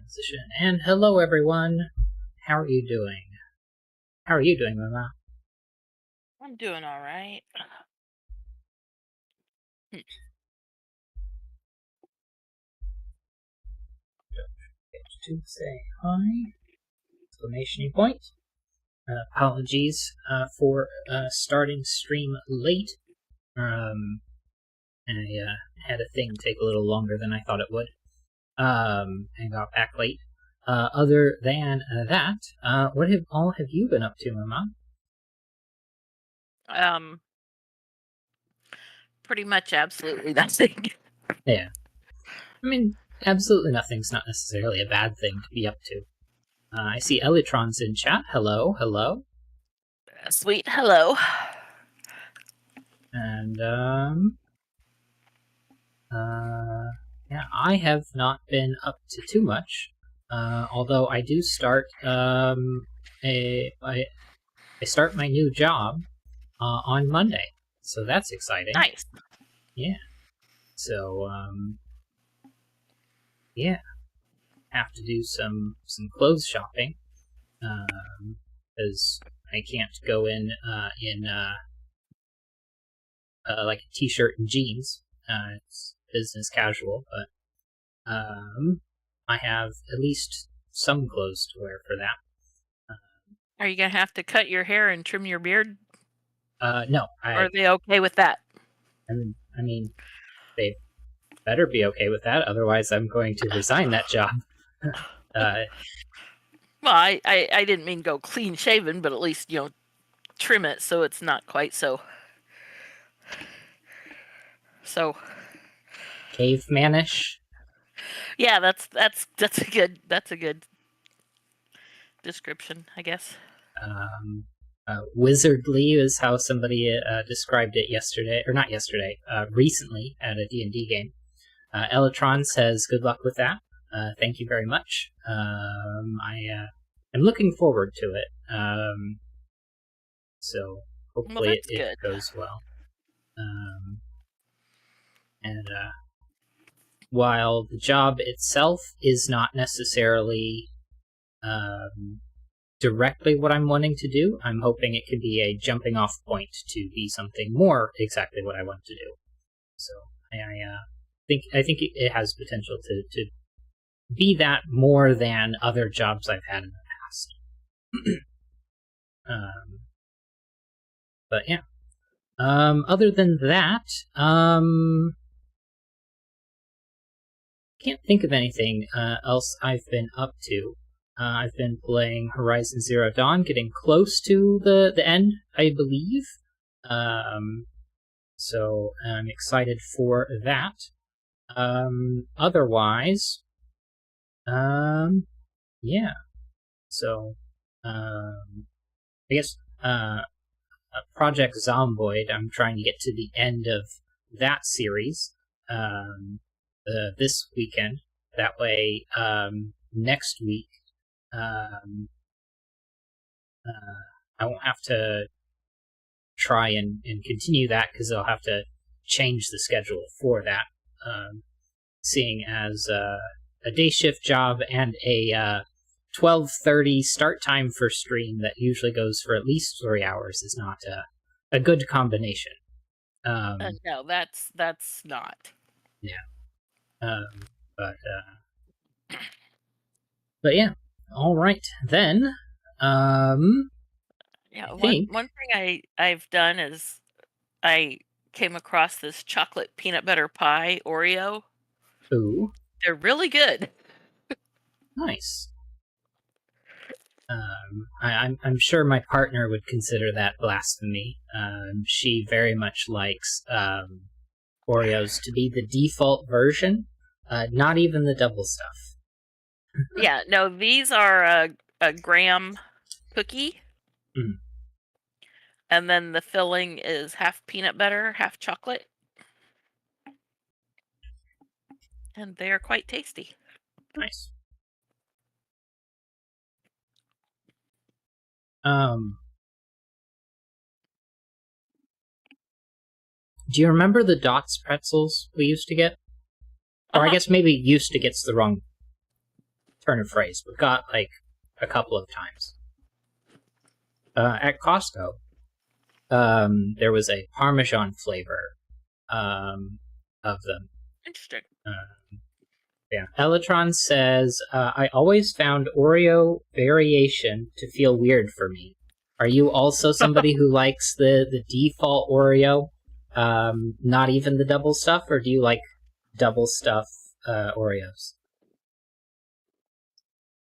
transition. And hello, everyone. How are you doing? How are you doing, Mama? I'm doing all right. To say hi. Exclamation point. Apologies for starting stream late. I had a thing take a little longer than I thought it would. And got back late. Other than that, what have you been up to, Mama? Pretty much absolutely nothing. Yeah. I mean, absolutely nothing's not necessarily a bad thing to be up to. I see Elytron's in chat. Hello, hello. Sweet hello. And, yeah, I have not been up to too much. Although I do start, I start my new job, on Monday. So that's exciting. Nice. Yeah. So, yeah. Have to do some clothes shopping. Because I can't go in like a t-shirt and jeans. It's business casual, but I have at least some clothes to wear for that. Are you gonna have to cut your hair and trim your beard? No, Or are they okay with that? I mean, they better be okay with that. Otherwise, I'm going to resign that job. Well, I didn't mean go clean shaven, but at least trim it so it's not quite so Cavemanish. Yeah, that's a good description, I guess. Wizardly is how somebody described it yesterday, or not yesterday, recently at a D&D game. Elytron says, "Good luck with that. Thank you very much. I'm looking forward to it. So hopefully it goes well. And while the job itself is not necessarily directly what I'm wanting to do, I'm hoping it could be a jumping off point to be something more exactly what I want to do. So I think it has potential to be that more than other jobs I've had in the past. But yeah. Other than that, can't think of anything else I've been up to. I've been playing Horizon Zero Dawn, getting close to the end, I believe. So I'm excited for that. Otherwise, yeah. So, I guess, Project Zomboid, I'm trying to get to the end of that series, this weekend. That way, next week, I won't have to try and continue that because I'll have to change the schedule for that, seeing as a day shift job and a 12:30 start time for stream that usually goes for at least 3 hours is not a good combination. No, that's not. Yeah. But yeah. All right then. Yeah, I one think. one thing I've done is I came across this chocolate peanut butter pie Oreo. Ooh. They're really good. Nice. I'm sure my partner would consider that blasphemy. She very much likes Oreos to be the default version, not even the double stuff. Yeah, no, these are a graham cookie. Mm. And then the filling is half peanut butter, half chocolate. And they are quite tasty. Nice. Do you remember the Dots pretzels we used to get? Or I guess maybe used to get's the wrong turn of phrase, but got like a couple of times. At Costco, there was a Parmesan flavor of them. Interesting. Yeah. Elatron says, I always found Oreo variation to feel weird for me. Are you also somebody who likes the default Oreo, not even the double stuff, or do you like double stuff Oreos?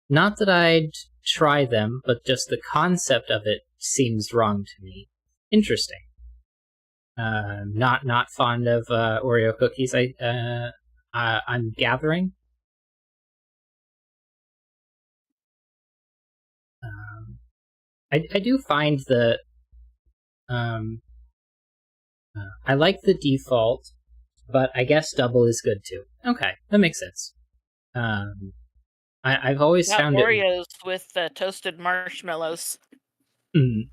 Not that I'd try them, but just the concept of it seems wrong to me. Interesting. Not fond of Oreo cookies. I'm gathering. I do find the I like the default, but I guess double is good too. Okay, that makes sense. I've always found Oreos with toasted marshmallows. it.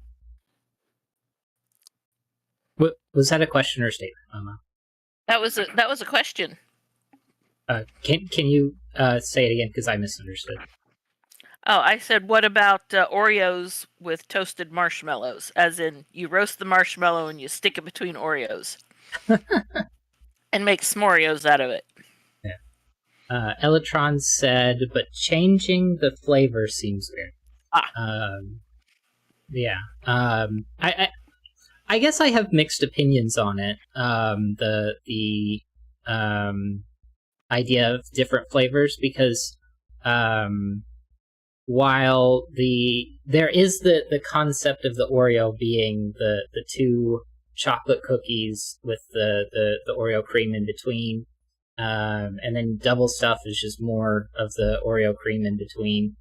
Was that a question or statement, Mama? That was a question. Can you say it again, because I misunderstood? Oh, I said, what about Oreos with toasted marshmallows? As in, you roast the marshmallow and you stick it between Oreos. And make s'moreos out of it. Yeah. Elatron said, but changing the flavor seems weird. Yeah. I guess I have mixed opinions on it. The idea of different flavors, because while there is the concept of the Oreo being the two chocolate cookies with the Oreo cream in between, and then double stuff is just more of the Oreo cream in between.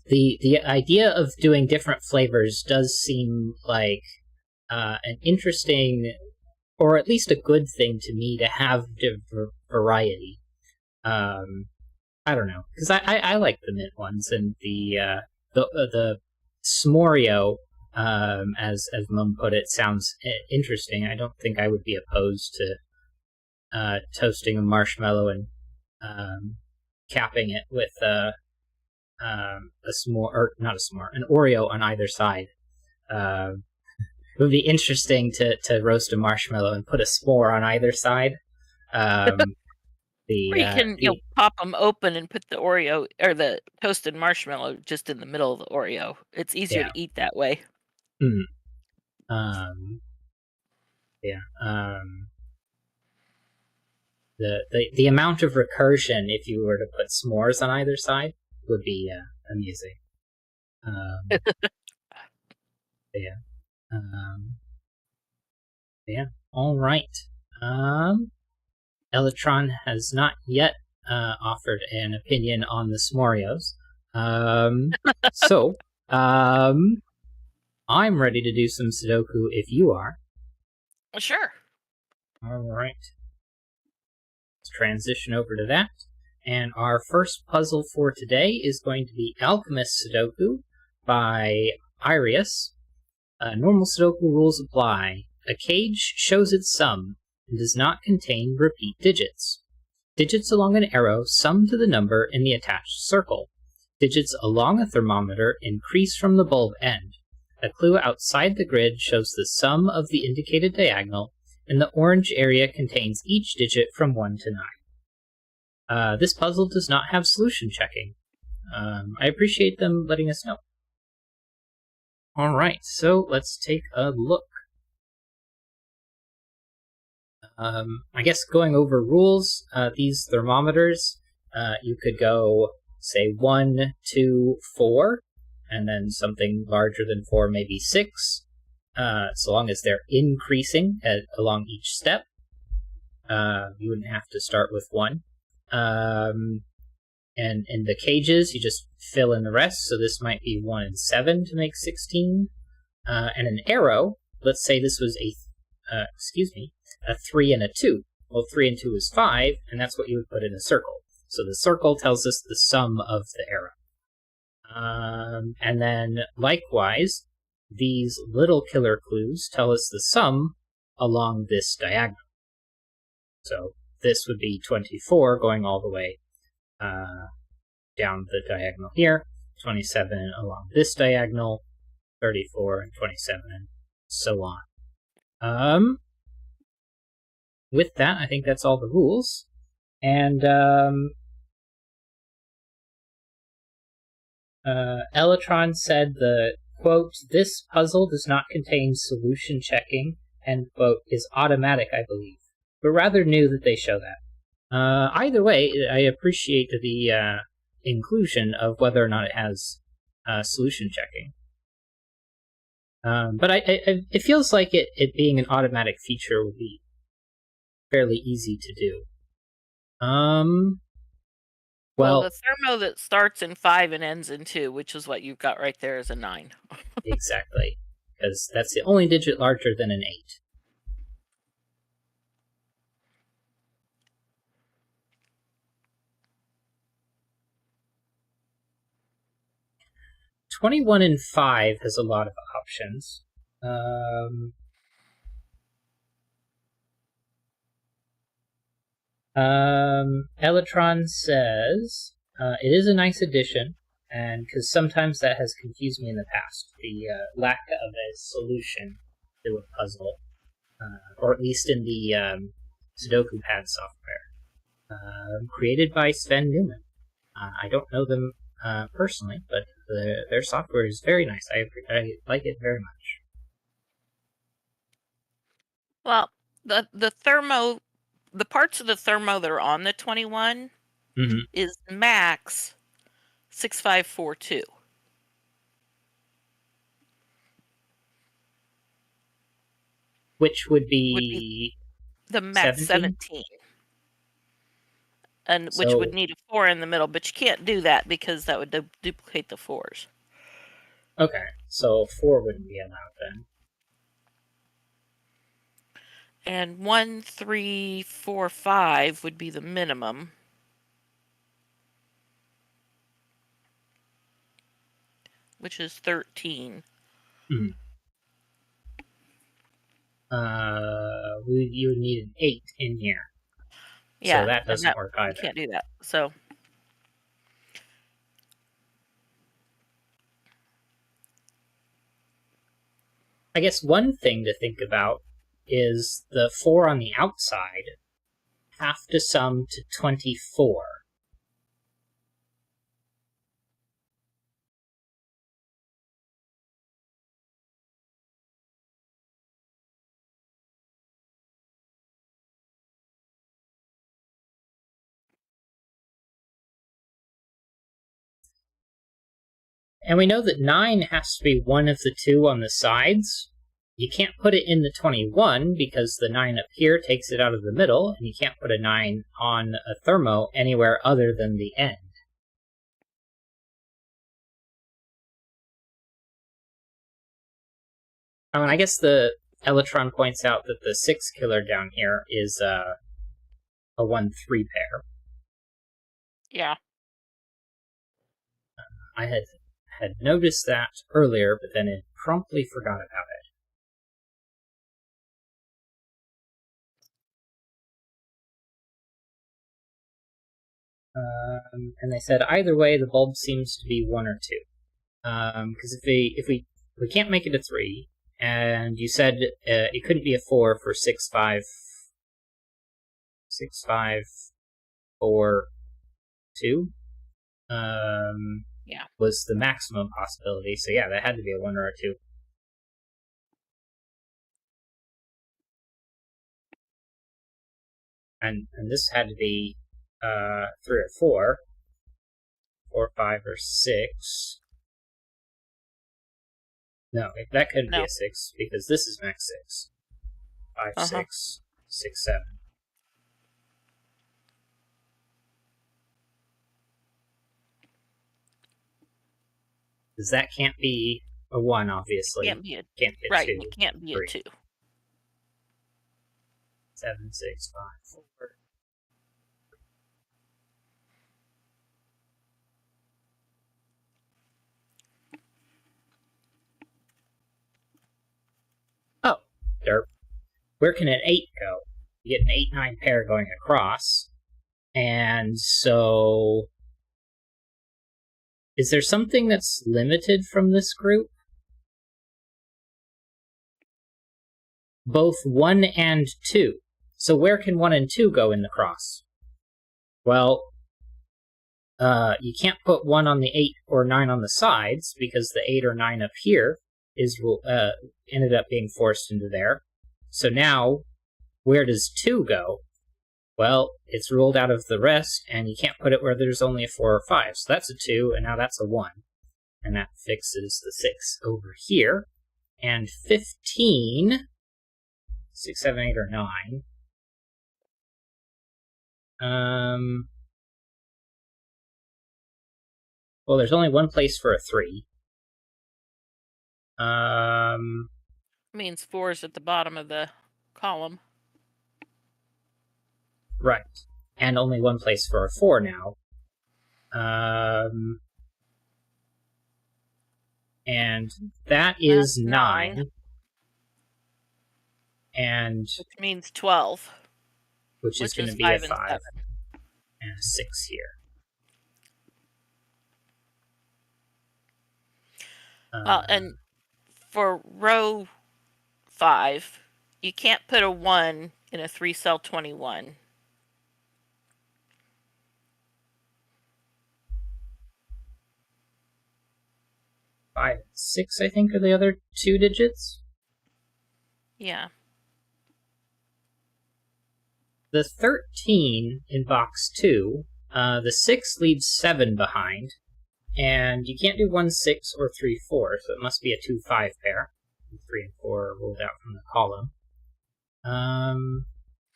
The idea of doing different flavors does seem like an interesting, or at least a good thing to me, to have variety. I don't know, because I like the mint ones, and the s'moreo, as Mum put it, sounds interesting. I don't think I would be opposed to toasting a marshmallow and capping it with a s'more, or not a s'more, an Oreo on either side. It would be interesting to roast a marshmallow and put a s'more on either side. Or you can pop them open and put the Oreo or the toasted marshmallow just in the middle of the Oreo. It's easier to eat that way. The amount of recursion, if you were to put s'mores on either side, would be amusing. All right. Elatron has not yet offered an opinion on the s'moreos. So, I'm ready to do some Sudoku if you are. Sure. All right. Let's transition over to that. And our first puzzle for today is going to be Alchemist Sudoku by Irius. Normal Sudoku rules apply. A cage shows its sum and does not contain repeat digits. Digits along an arrow sum to the number in the attached circle. Digits along a thermometer increase from the bulb end. A clue outside the grid shows the sum of the indicated diagonal, and the orange area contains each digit from 1 to 9. This puzzle does not have solution checking. I appreciate them letting us know. Alright, so let's take a look. I guess going over rules, these thermometers, you could go, say, 1, 2, 4, and then something larger than 4, maybe 6, so long as they're increasing along each step. You wouldn't have to start with 1. And in the cages, you just fill in the rest, so this might be 1 and 7 to make 16. And an arrow, let's say this was a 3 and a 2. Well, 3 and 2 is 5, and that's what you would put in a circle. So the circle tells us the sum of the arrow. And then, likewise, these little killer clues tell us the sum along this diagonal. So this would be 24 going all the way down the diagonal here, 27 along this diagonal, 34 and 27, and so on. With that, I think that's all the rules. And Elytron said quote, "This puzzle does not contain solution checking," end quote, "is automatic, I believe, but rather new that they show that." Either way, I appreciate the inclusion of whether or not it has solution checking. But it feels like it being an automatic feature would be fairly easy to do. Well, the thermo that starts in 5 and ends in 2, which is what you've got right there, is a 9. Exactly, because that's the only digit larger than an 8. "21 and 5 has a lot of options. Elytron says, "It is a nice addition, and because sometimes that has confused me in the past, the lack of a solution to a puzzle, or at least in the Sudoku pad software, created by Sven Newman. I don't know them personally, but their software is very nice. I like it very much." Well, the thermo, the parts of the thermo that are on the 21 is max 6542. Which would be the max 17. And which would need a 4 in the middle, but you can't do that because that would duplicate the 4s. Okay, so 4 wouldn't be allowed then. And 1, 3, 4, 5 would be the minimum. Which is 13. You would need an 8 in here. Yeah, so that doesn't work either. You can't do that. So I guess one thing to think about is the 4 on the outside have to sum to 24. And we know that 9 has to be one of the two on the sides. You can't put it in the 21 because the 9 up here takes it out of the middle, and you can't put a 9 on a thermo anywhere other than the end. Oh, and I guess the Elytron points out that the 6 killer down here is a 1-3 pair. Yeah. I had noticed that earlier, but then it promptly forgot about it. And they said either way, the bulb seems to be 1 or 2. Because if we can't make it a 3, and you said it couldn't be a 4 for 6, 5, 4, 2. Yeah. Was the maximum possibility. So yeah, that had to be a 1 or a 2. And this had to be 3 or 4. 4, 5, or 6. No, that couldn't be a 6 because this is max 6. 5, 6, 6, 7. Because that can't be a 1, obviously. Can't be a 2. It can't be 3. a 2. 7, 6, 5, 4. Oh, derp. Where can an 8 go? You get an 8-9 pair going across. And so, is there something that's limited from this group? Both 1 and 2. So where can 1 and 2 go in the cross? Well, you can't put 1 on the 8 or 9 on the sides, because the 8 or 9 up here is ended up being forced into there. So now, where does 2 go? Well, it's ruled out of the rest, and you can't put it where there's only a 4 or 5. So that's a 2, and now that's a 1. And that fixes the 6 over here. And 15, 6, 7, 8, or 9. Well, there's only one place for a 3. Means 4 is at the bottom of the column. Right. And only one place for a 4 now. And that is 9. And which means 12. Which is going to be a 5. And a 6 here. Well, and for row 5, you can't put a 1 in a 3-cell 21. Five, 6, I think, are the other 2 digits. Yeah. The 13 in box 2, the 6 leaves 7 behind, and you can't do 1, 6, or 3, 4, so it must be a 2, 5 pair. 3 and 4 are ruled out from the column.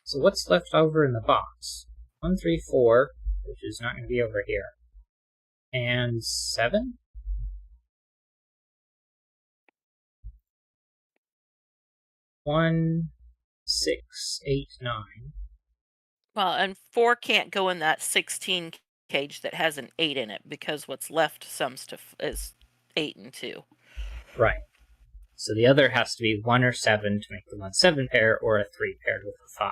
So what's left over in the box? 1, 3, 4, which is not going to be over here. And 7? One, 6, 8, 9. Well, and 4 can't go in that 16 cage that has an 8 in it, because what's left sums to is 8 and 2. Right. So the other has to be 1 or 7 to make the 1, 7 pair, or a 3 paired with a 5.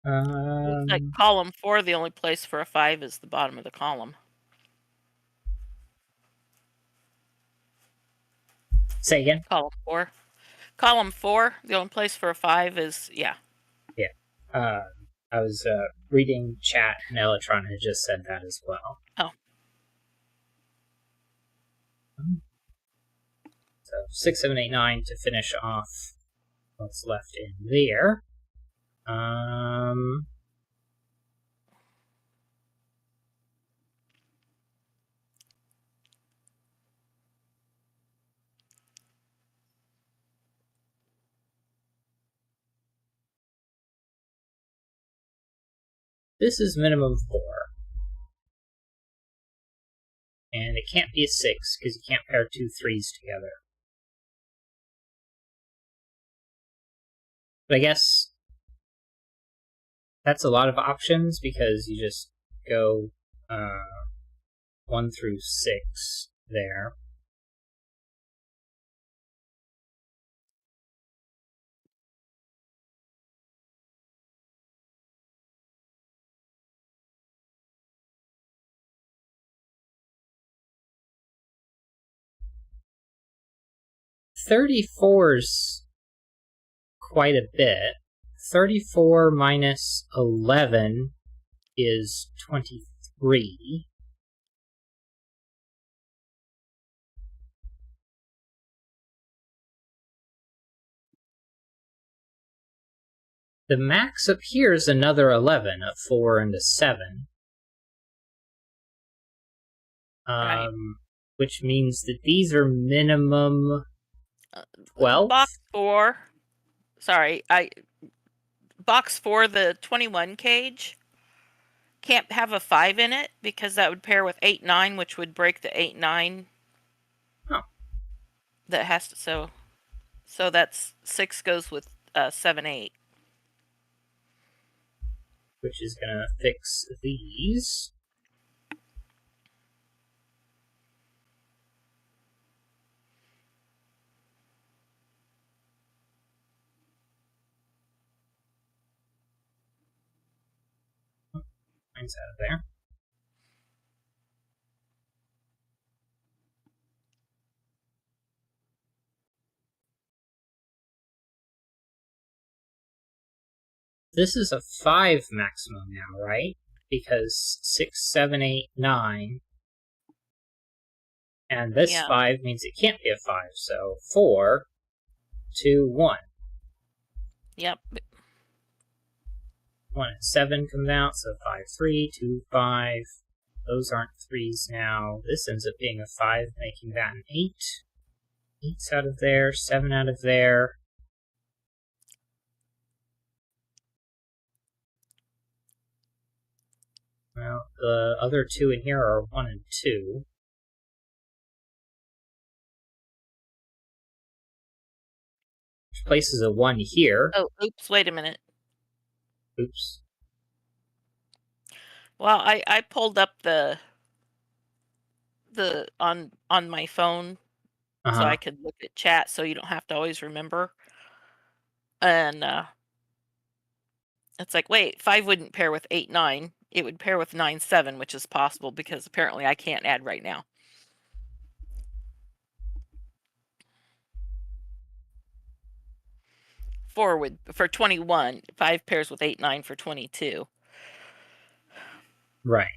Looks like column 4, the only place for a 5 is the bottom of the column. Say again? Column 4. Column 4, the only place for a 5 is, yeah. Yeah. I was reading chat, and Electron had just said that as well. Oh. So 6, 7, 8, 9 to finish off what's left in there. This is minimum 4. And it can't be a 6, because you can't pair 2 3s together. But I guess that's a lot of options, because you just go 1 through 6 there. $34's quite a bit. 34 minus 11 is 23. The max up here is another 11, a 4 and a 7. Right. Which means that these are minimum 12. Box 4. Sorry, box 4, the 21 cage, can't have a 5 in it, because that would pair with 8, 9, which would break the 8, 9. Oh. That has to, so So that's 6 goes with 7, 8. which is going to fix these. Mine's out of there. This is a 5 maximum now, right? Because 6, 7, 8, 9. And this 5 means it can't be a 5. So 4, 2, 1. Yep. 1 and 7 comes out, so 5, 3, 2, 5. Those aren't 3s now. This ends up being a 5, making that an 8. 8's out of there, 7 out of there. Well, the other 2 in here are 1 and 2. Which places a 1 here. Oh, oops, wait a minute. Oops. Well, I pulled up the on my phone so I could look at chat so you don't have to always remember. And it's like, wait, 5 wouldn't pair with 8, 9. It would pair with 9, 7, which is possible because apparently I can't add right now. 4 would, for 21, 5 pairs with 8, 9 for 22. Right.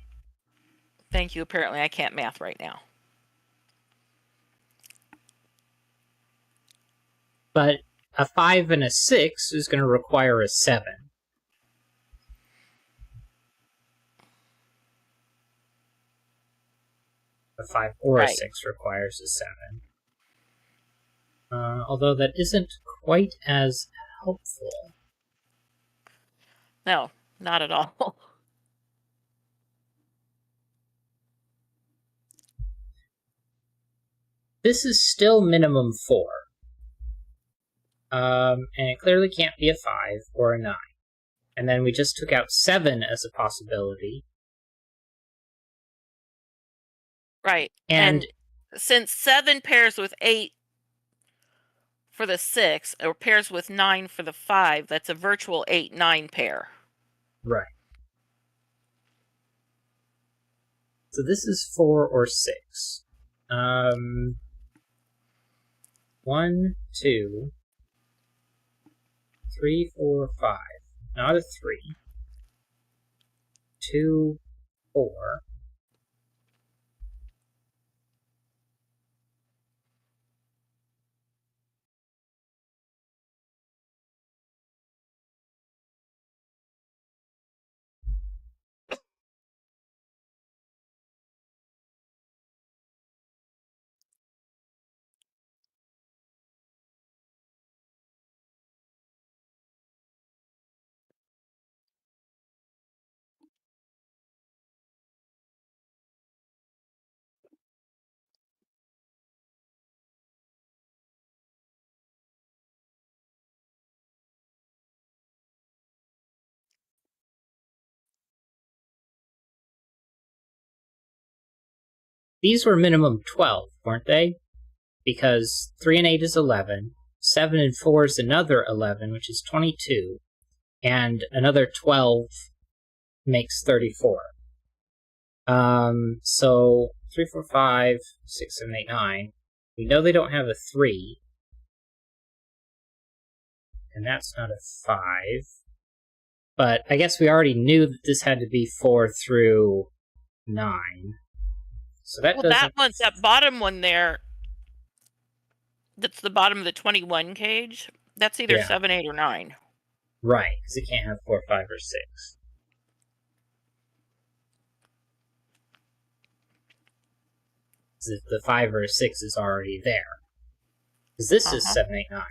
Thank you. Apparently I can't math right now. But a 5 and a 6 is going to require a 7. A 5 or a 6 requires a 7. Although that isn't quite as helpful. No, not at all. This is still minimum 4. And it clearly can't be a 5 or a 9. And then we just took out 7 as a possibility. Right. And since 7 pairs with 8 for the 6, or pairs with 9 for the 5, that's a virtual 8-9 pair. Right. So this is 4 or 6. 1, 2, 3, 4, 5. Not a 3. 2, 4. These were minimum 12, weren't they? Because 3 and 8 is 11, 7 and 4 is another 11, which is 22, and another 12 makes 34. So 3, 4, 5, 6, 7, 8, 9. We know they don't have a 3, and that's not a 5. But I guess we already knew that this had to be 4 through 9. So that doesn't... that bottom one there, that's the bottom of the 21 cage, that's either 7, 8, or 9. Right, because it can't have 4, 5, or 6. The 5 or 6 is already there. Because this is 7, 8, 9.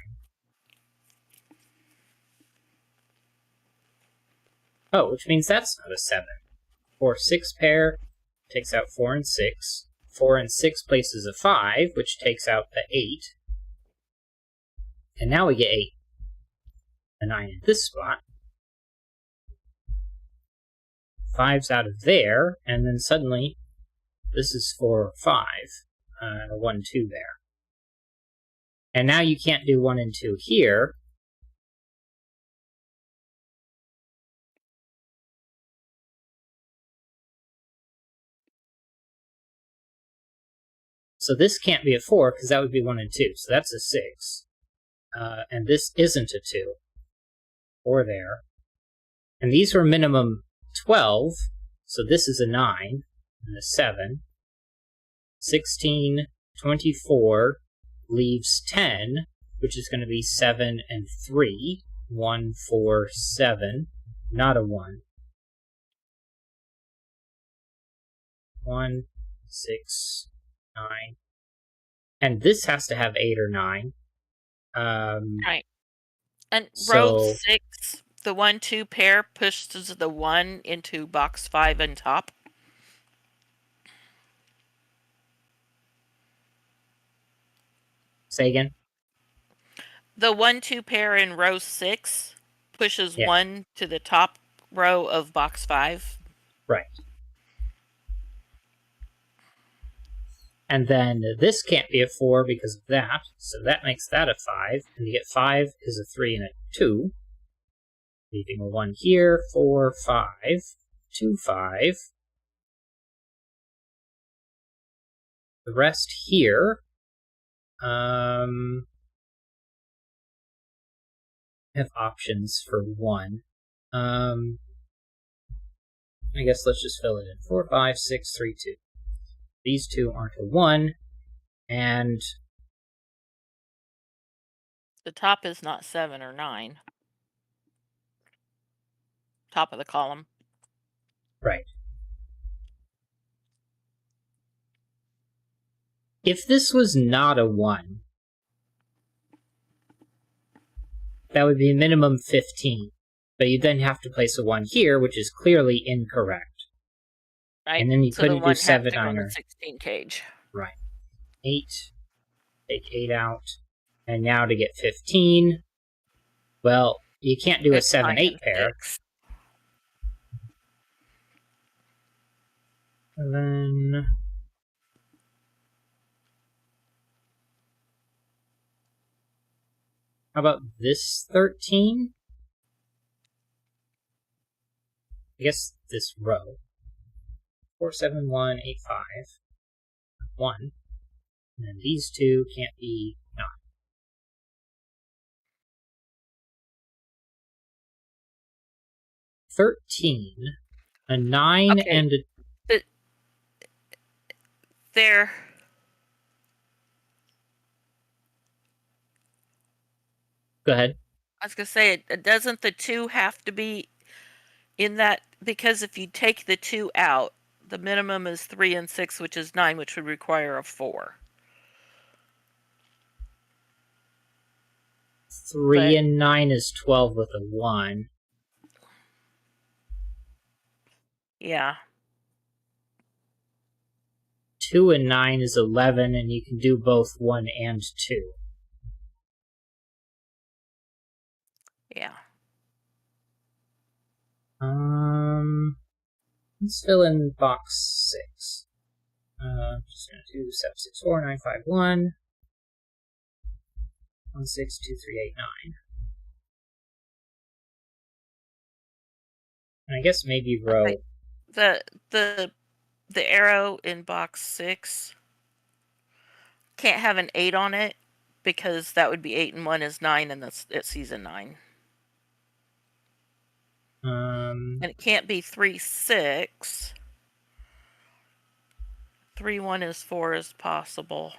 Oh, which means that's not a 7. 4, 6 pair takes out 4 and 6. 4 and 6 places a 5, which takes out the 8. And now we get a 9 in this spot. 5's out of there, and then suddenly this is 4 or 5. 1, 2 there. And now you can't do 1 and 2 here. So this can't be a 4 because that would be 1 and 2. So that's a 6. And this isn't a 2. 4 there. And these were minimum 12. So this is a 9 and a 7. 16, 24 leaves 10, which is going to be 7 and 3. 1, 4, 7. Not a 1. 1, 6, 9. And this has to have 8 or 9. Right. And so, row 6, the 1, 2 pair pushes the 1 into box 5 and top. Say again? The 1, 2 pair in row 6 pushes 1 to the top row of box 5. Right. And then this can't be a 4 because of that, so that makes that a 5. And to get 5 is a 3 and a 2. Leaving a 1 here, 4, 5, 2, 5. The rest here have options for 1. I guess let's just fill it in. 4, 5, 6, 3, 2. These two aren't a 1, and the top is not 7 or 9. Top of the column. Right. If this was not a 1, that would be minimum 15. But you then have to place a 1 here, which is clearly incorrect. Right. And then you so couldn't the do 7, 9, or 16 cage. Right. 8. Take 8 out. And now to get 15, well, you can't do a 7, 8 pair. 6. And then how about this 13? I guess this row. 4, 7, 1, 8, 5. 1. And then these two can't be 9. A 9 okay. and a... There. Go ahead. I was going to say, doesn't the 2 have to be in that? Because if you take the 2 out, the minimum is 3 and 6, which is 9, which would require a 4. 3 and 9 is 12 with a 1. Yeah. 2 and 9 is 11, and you can do both 1 and 2. Yeah. Let's fill in box 6. Just gonna do 7, 6, 4, 9, 5, 1. 1, 6, 2, 3, 8, 9. And I guess maybe row... Okay. The arrow in box 6 can't have an 8 on it, because that would be 8 and 1 is 9, and it sees a 9. And it can't be 3, 6. 3, 1 is 4 is possible.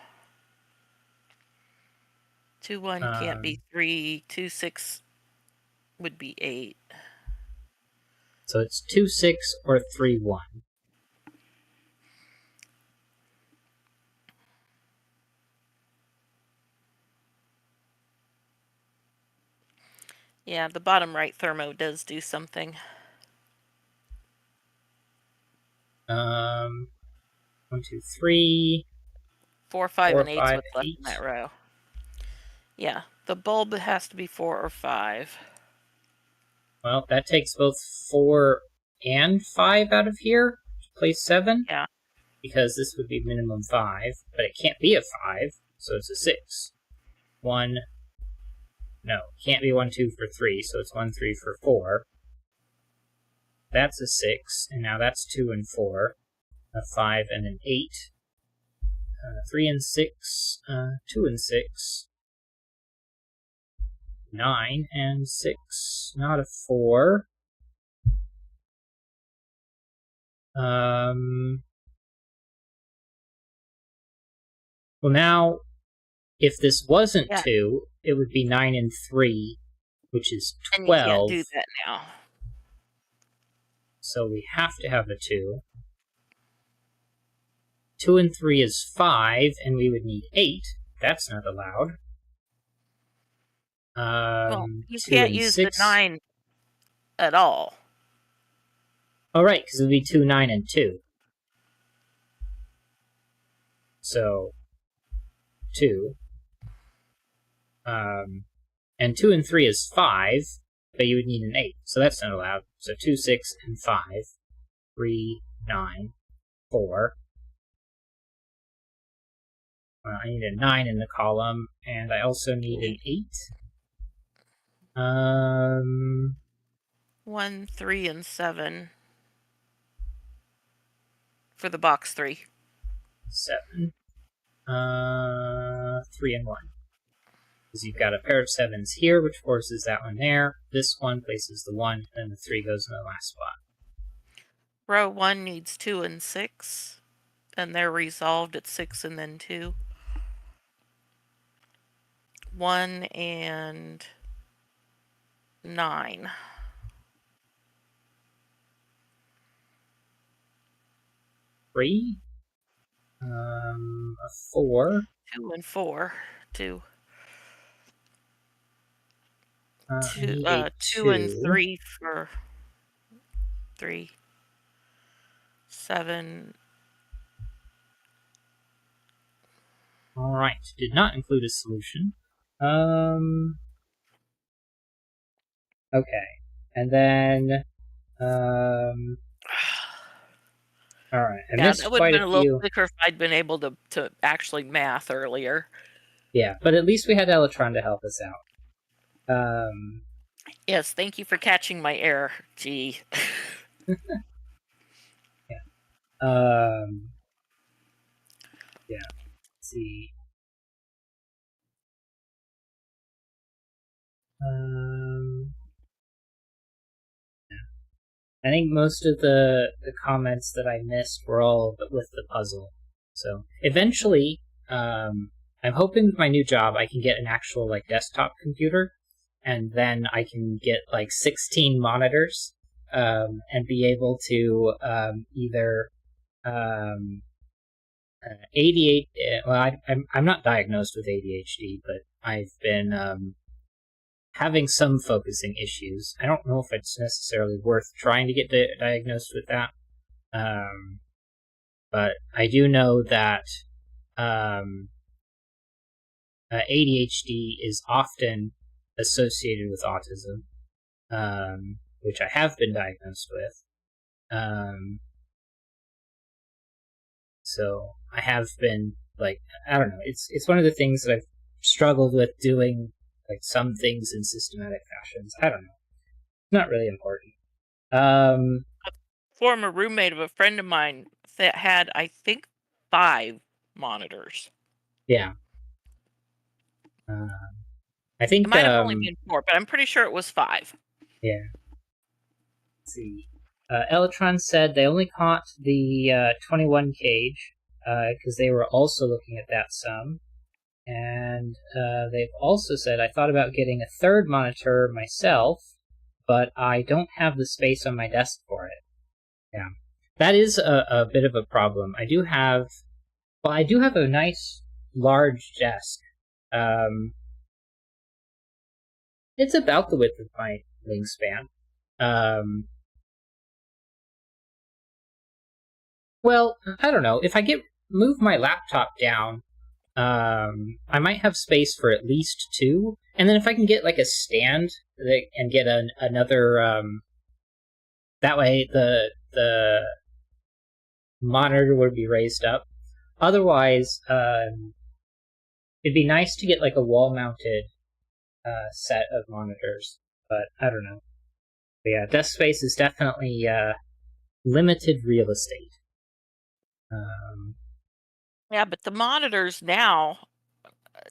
2, 1 can't be 3. 2, 6 would be 8. So it's 2, 6 or 3, 1. Yeah, the bottom right thermo does do something. 1, 2, 3. 4, 5, and 8 is what's 8. left in that row. Yeah, The bulb has to be 4 or 5. Well, that takes both 4 and 5 out of here to place 7. Yeah. Because this would be minimum 5, but it can't be a 5, so it's a 6. 1, no, can't be 1, 2 for 3, so it's 1, 3 for 4. That's a 6, and now that's 2 and 4, a 5 and an 8, 3 and 6, 2 and 6, 9 and 6, not a 4. Well, now, if this wasn't 2, it would be 9 and 3, which is 12. And you can't do that now. So we have to have a 2. 2 and 3 is 5, and we would need 8. That's not allowed. Well, you can't use 6. The 9 at all. Oh, right, because it would be 2, 9, and 2. So, 2. And 2 and 3 is 5, but you would need an 8, so that's not allowed. So 2, 6, and 5. 3, 9, 4. I need a 9 in the column, and I also need an 8. 1, 3, and 7 for the box 3. 7. 3 and 1. Because you've got a pair of 7s here, which forces that one there. This one places the 1, and the 3 goes in the last spot. Row 1 needs 2 and 6, and they're resolved at 6 and then 2. 1 and 9. 3. A 4. 2 and 4. 2. Two and 3 for 3. 7. All right. Did not include a solution. Okay. And then, all right. I missed that would have been a little quicker if I'd been able to actually math earlier. Yeah, but at least we had Elatron to help us out. Yes, thank you for catching my error. Gee. Yeah. Yeah. Let's see. Yeah. I think most of the comments that I missed were all with the puzzle. So eventually, I'm hoping with my new job I can get an actual desktop computer, and then I can get 16 monitors, and be able to either ADHD. Well, I'm not diagnosed with ADHD, but I've been having some focusing issues. I don't know if it's necessarily worth trying to get diagnosed with that, but I do know that ADHD is often associated with autism, which I have been diagnosed with. So I have been I don't know. It's one of the things that I've struggled with doing, some things in systematic fashions. I don't know. It's not really important. A former roommate of a friend of mine that had, I think, 5 monitors. Yeah. I think it might have only been 4, but I'm pretty sure it was 5. Yeah. Let's see. Elatron said they only caught the 21 cage because they were also looking at that sum. And they've also said, I thought about getting a third monitor myself, but I don't have the space on my desk for it. Yeah. That is a bit of a problem. I do have a nice large desk. It's about the width of my wingspan. Well, I don't know. If I move my laptop down I might have space for at least two, and then if I can get like a stand and get another, that way the monitor would be raised up. Otherwise, it'd be nice to get like a wall-mounted set of monitors, but I don't know. But yeah, desk space is definitely limited real estate. Yeah, but the monitors now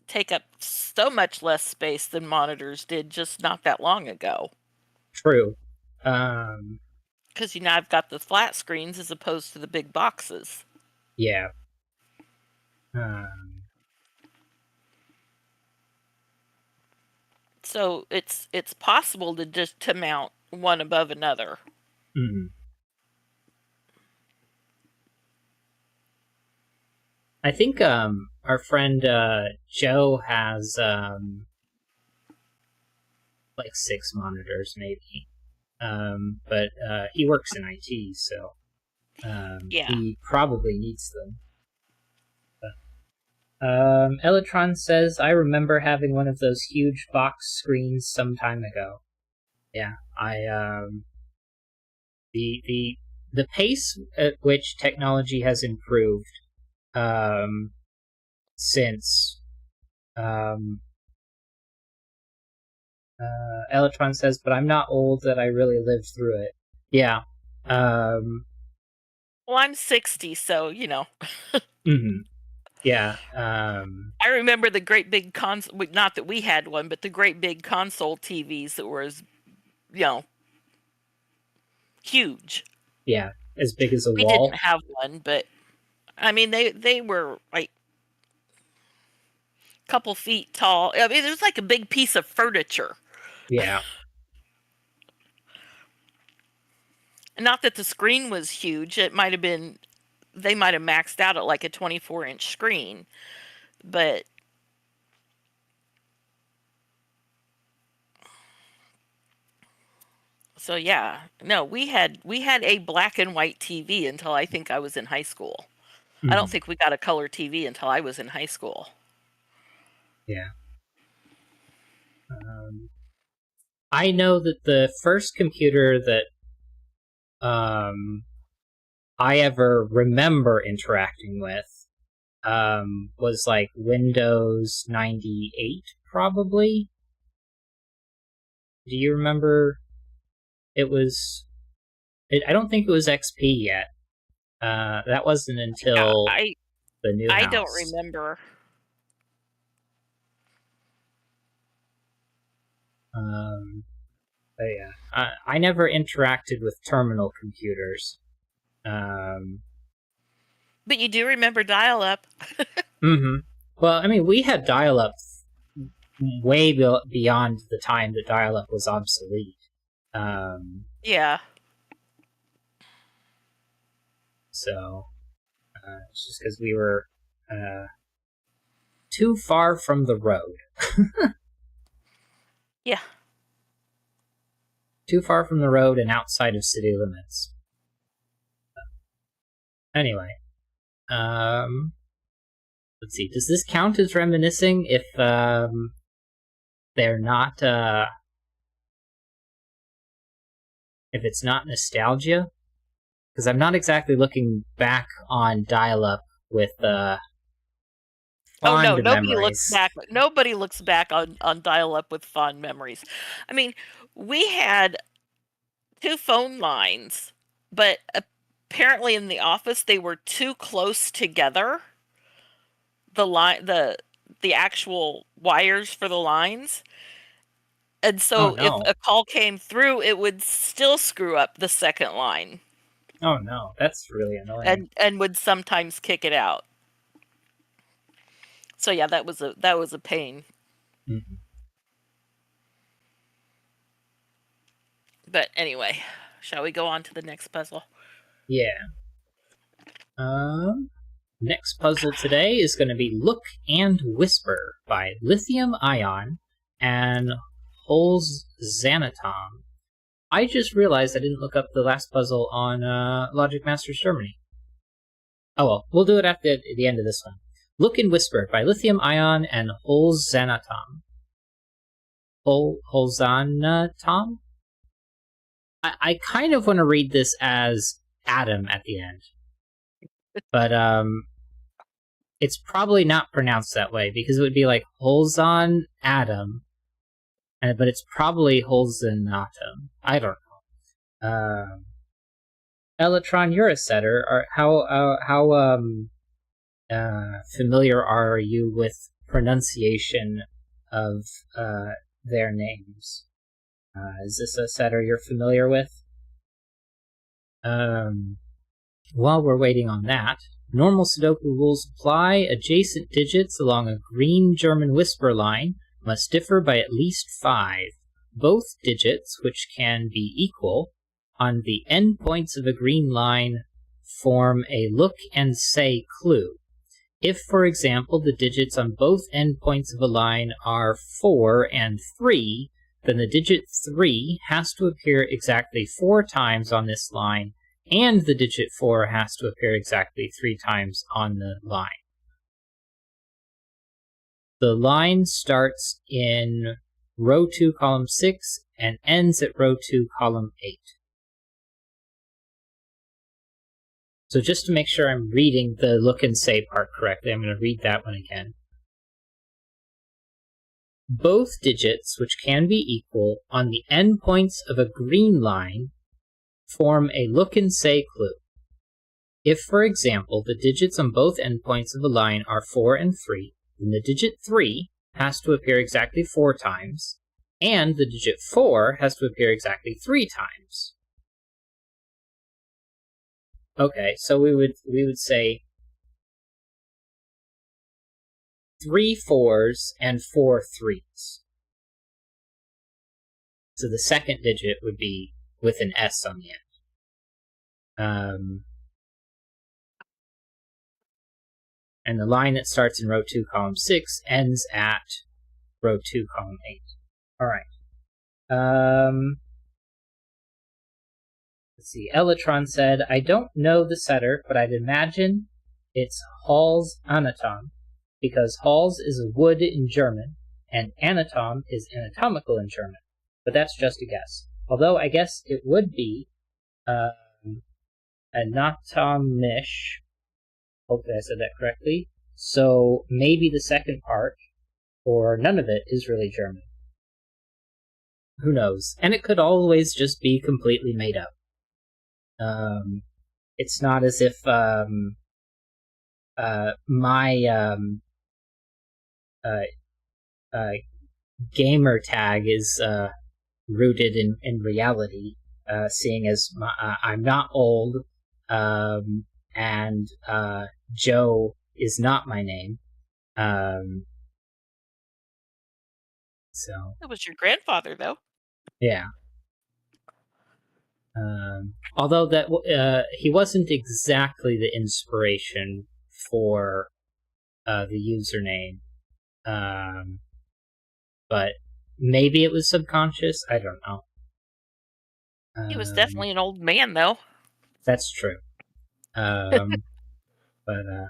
take up so much less space than monitors did just not that long ago. True. Because I've got the flat screens as opposed to the big boxes. Yeah. So it's possible to mount one above another. Mm-hmm. I think our friend Joe has like 6 monitors maybe. But he works in IT, so he probably needs them. Elatron says, I remember having one of those huge box screens some time ago. Yeah, the pace at which technology has improved since Elatron says, but I'm not old that I really lived through it. Yeah. Well, I'm 60, so Mm-hmm. Yeah. I remember the great big console. Not that we had one, but the great big console TVs that were huge. Yeah, as big as a we wall. We didn't have one, but I mean they were like a couple feet tall. I mean, it was like a big piece of furniture. Yeah. Not that the screen was huge. It might have been. They might have maxed out at like a 24-inch screen, but so yeah, no, we had a black and white TV until I think I was in high school. Mm-hmm. I don't think we got a color TV until I was in high school. Yeah. I know that the first computer that I ever remember interacting with was like Windows 98, probably. Do you remember? It was. I don't think it was XP yet. That wasn't until the new house. I don't remember. But yeah, I never interacted with terminal computers. But you do remember dial-up. Mm-hmm. Well, I mean, we had dial-up way beyond the time that dial-up was obsolete. Yeah. So, it's just because we were too far from the road. Yeah. Too far from the road and outside of city limits. Anyway, let's see. Does this count as reminiscing if they're not if it's not nostalgia? Because I'm not exactly looking back on dial-up with fond nobody memories. looks back. Nobody looks back on dial-up with fond memories. I mean, we had 2 phone lines, but apparently in the office they were too close together. The actual wires for the lines. And so if a call came through, it would still screw up the second line. Oh no, that's really annoying. And would sometimes kick it out. So yeah, that was a pain. Mm-hmm. But anyway, shall we go on to the next puzzle? Yeah. Next puzzle today is going to be Look and Whisper by Lithium Ion and Holes Xanatom. I just realized I didn't look up the last puzzle on Logic Masters Germany. Oh well, we'll do it at the end of this one. Look and Whisper by Lithium Ion and Holzanatom. Holzanatom? I kind of want to read this as Atom at the end. But it's probably not pronounced that way because it would be like Holzon Atom, but it's probably Holzanatom. I don't know. Elatron, you're a setter. How familiar are you with pronunciation of their names? Is this a setter you're familiar with? While we're waiting on that, normal Sudoku rules apply. Adjacent digits along a green German whisper line must differ by at least 5. Both digits, which can be equal, on the endpoints of a green line form a look and say clue. If, for example, the digits on both endpoints of a line are 4 and 3, then the digit 3 has to appear exactly 4 times on this line, and the digit 4 has to appear exactly 3 times on the line. The line starts in row 2, column 6, and ends at row 2, column 8. So just to make sure I'm reading the look and say part correctly, I'm going to read that one again. Both digits, which can be equal, on the endpoints of a green line form a look and say clue. If, for example, the digits on both endpoints of a line are 4 and 3, then the digit 3 has to appear exactly 4 times, and the digit 4 has to appear exactly 3 times. Okay, so we would say 3 4s and 4 3s. So the second digit would be with an S on the end. And the line that starts in row 2, column 6 ends at row 2, column 8. Alright. Let's see. Elatron said, I don't know the setter, but I'd imagine it's Hals Anatom, because Hals is a wood in German, and anatom is anatomical in German. But that's just a guess. Although I guess it would be anatomisch. Hopefully I said that correctly. So maybe the second part, or none of it, is really German. Who knows? And it could always just be completely made up. It's not as if my gamer tag is rooted in reality, seeing as I'm not old, and Joe is not my name. So It was your grandfather, though. yeah. Although that he wasn't exactly the inspiration for the username, but maybe it was subconscious. I don't know. He was definitely an old man, though. That's true. But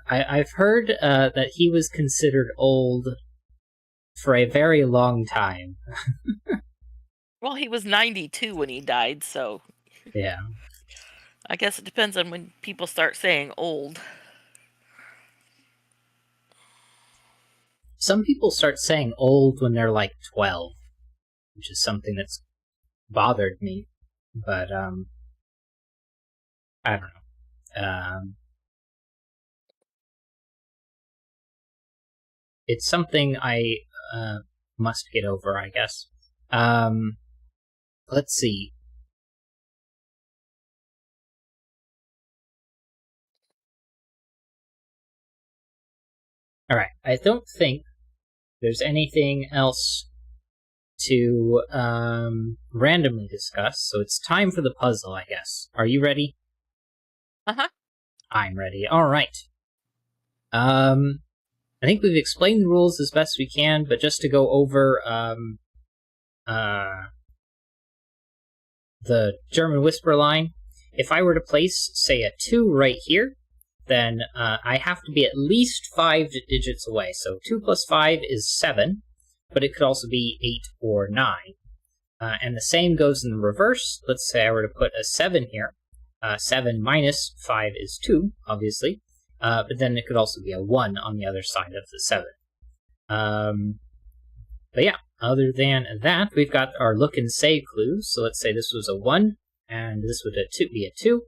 I've heard that he was considered old for a very long time. Well, he was 92 when he died, so Yeah. I guess it depends on when people start saying old. Some people start saying old when they're like 12, which is something that's bothered me. But, I don't know. It's something I must get over, I guess. Let's see. Alright, I don't think there's anything else to randomly discuss, so it's time for the puzzle, I guess. Are you ready? Uh-huh. I'm ready. Alright. I think we've explained the rules as best we can, but just to go over the German whisper line, if I were to place, say, a 2 right here, then I have to be at least 5 digits away. So 2 plus 5 is 7, but it could also be 8 or 9. And the same goes in the reverse. Let's say I were to put a 7 here. 7 minus 5 is 2, obviously. But then it could also be a 1 on the other side of the 7. But yeah, other than that, we've got our look and say clues. So let's say this was a 1, and this would be a 2.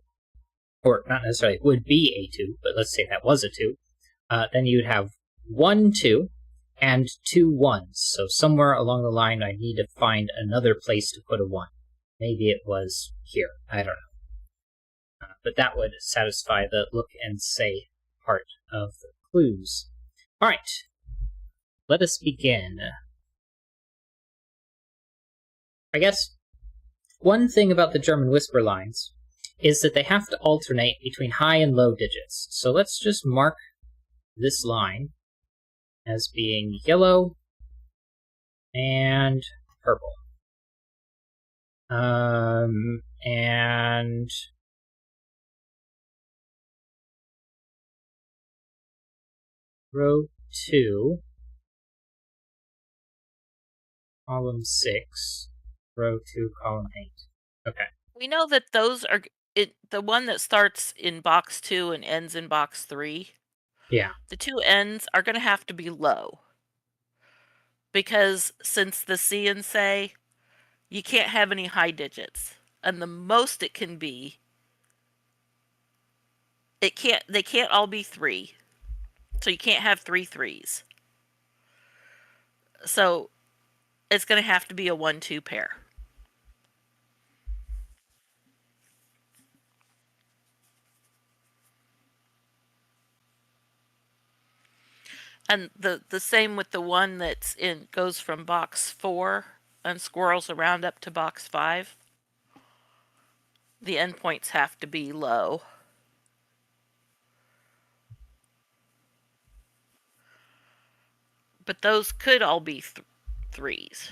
Or not necessarily would be a 2, but let's say that was a 2. Then you'd have 1, 2, and 2 1s. So somewhere along the line, I need to find another place to put a 1. Maybe it was here. I don't know. But that would satisfy the look and say part of the clues. All right. Let us begin. I guess one thing about the German whisper lines is that they have to alternate between high and low digits. So let's just mark this line as being yellow and purple. And row 2, column 6, row 2, column 8. Okay. We know that those are the one that starts in box 2 and ends in box 3. Yeah. The two ends are going to have to be low. Because since the see and say, you can't have any high digits. And the most it can be, they can't all be 3. So you can't have 3 3s. So it's going to have to be a 1-2 pair. And the same with the one that's goes from box 4 and squirrels around up to box 5. The endpoints have to be low. But those could all be 3s.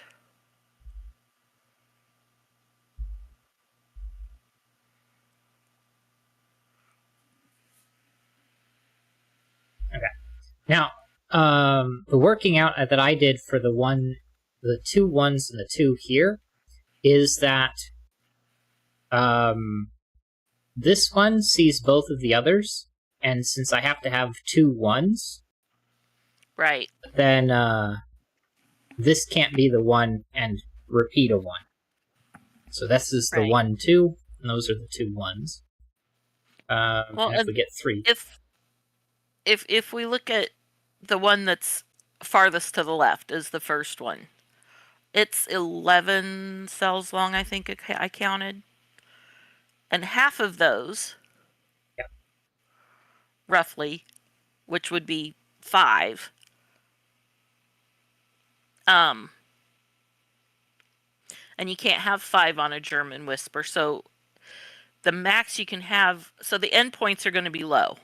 Okay. Now, the working out that I did for the 2 1s and the 2 here is that this one sees both of the others, and since I have to have 2 1s, right, then this can't be the 1 and repeat a 1. So this is the 1 2, and those are the 2 1s. Well, and if we get 3, if we look at the one that's farthest to the left is the first one. It's 11 cells long, I think I counted. And half of those, roughly, which would be 5, and you can't have 5 on a German whisper, so the max you can have, so the endpoints are going to be low.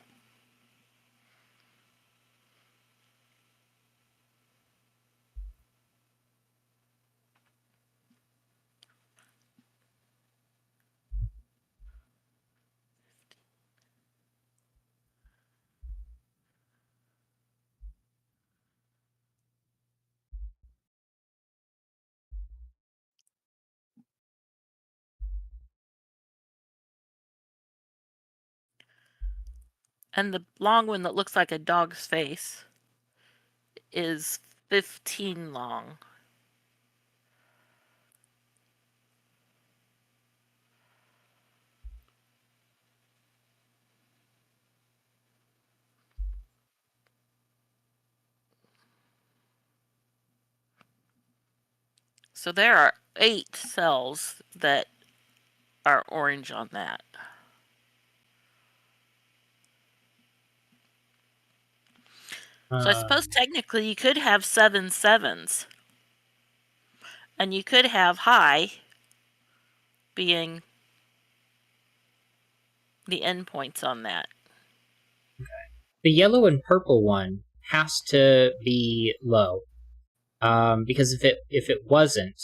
And the long one that looks like a dog's face is 15 long. So there are 8 cells that are orange on that. So I suppose technically you could have 7 7s. And you could have high being the endpoints on that. Okay. The yellow and purple one has to be low. Because if it wasn't,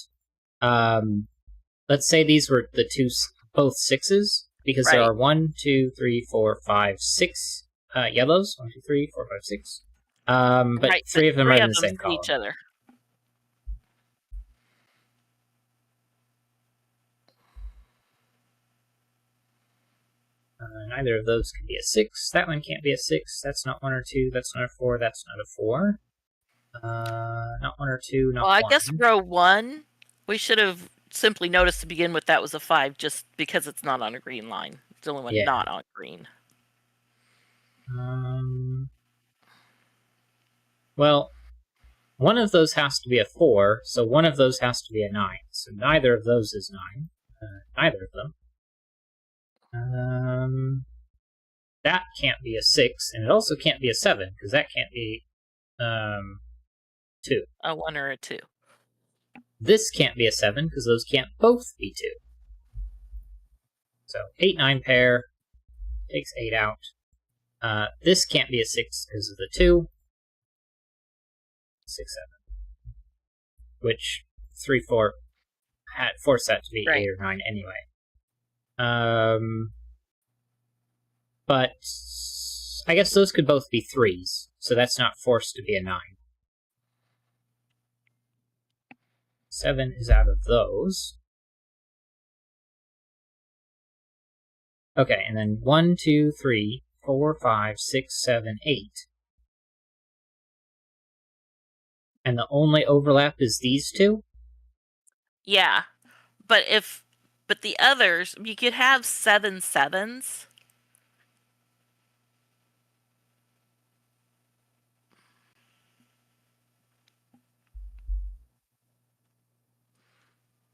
let's say these were the both 6s, because there are 1, 2, 3, 4, 5, 6 Yellows, 1, 2, 3, 4, 5, 6. But right, three of them are three in of the them same see column. each other. Neither of those can be a 6. That one can't be a 6. That's not 1 or 2. That's not a 4. That's not a 4. Not 1 or 2. Not Well, I 1. guess row 1, we should have simply noticed to begin with that was a 5 just because it's not on a green line. It's the only one Yeah. not on green. Well, one of those has to be a 4, so one of those has to be a 9. So neither of those is 9. Neither of them. That can't be a 6, and it also can't be a 7, because that can't be 2. A 1 or a 2. This can't be a 7, because those can't both be 2. So 8, 9 pair takes 8 out. This can't be a 6 because of the 2. 6, 7. Which 3, 4 had forced that to be Right. 8 or 9 anyway. But I guess those could both be 3s, so that's not forced to be a 9. 7 is out of those. Okay, and then 1, 2, 3, 4, 5, 6, 7, 8. And the only overlap is these two? Yeah. But the others, you could have 7 7s.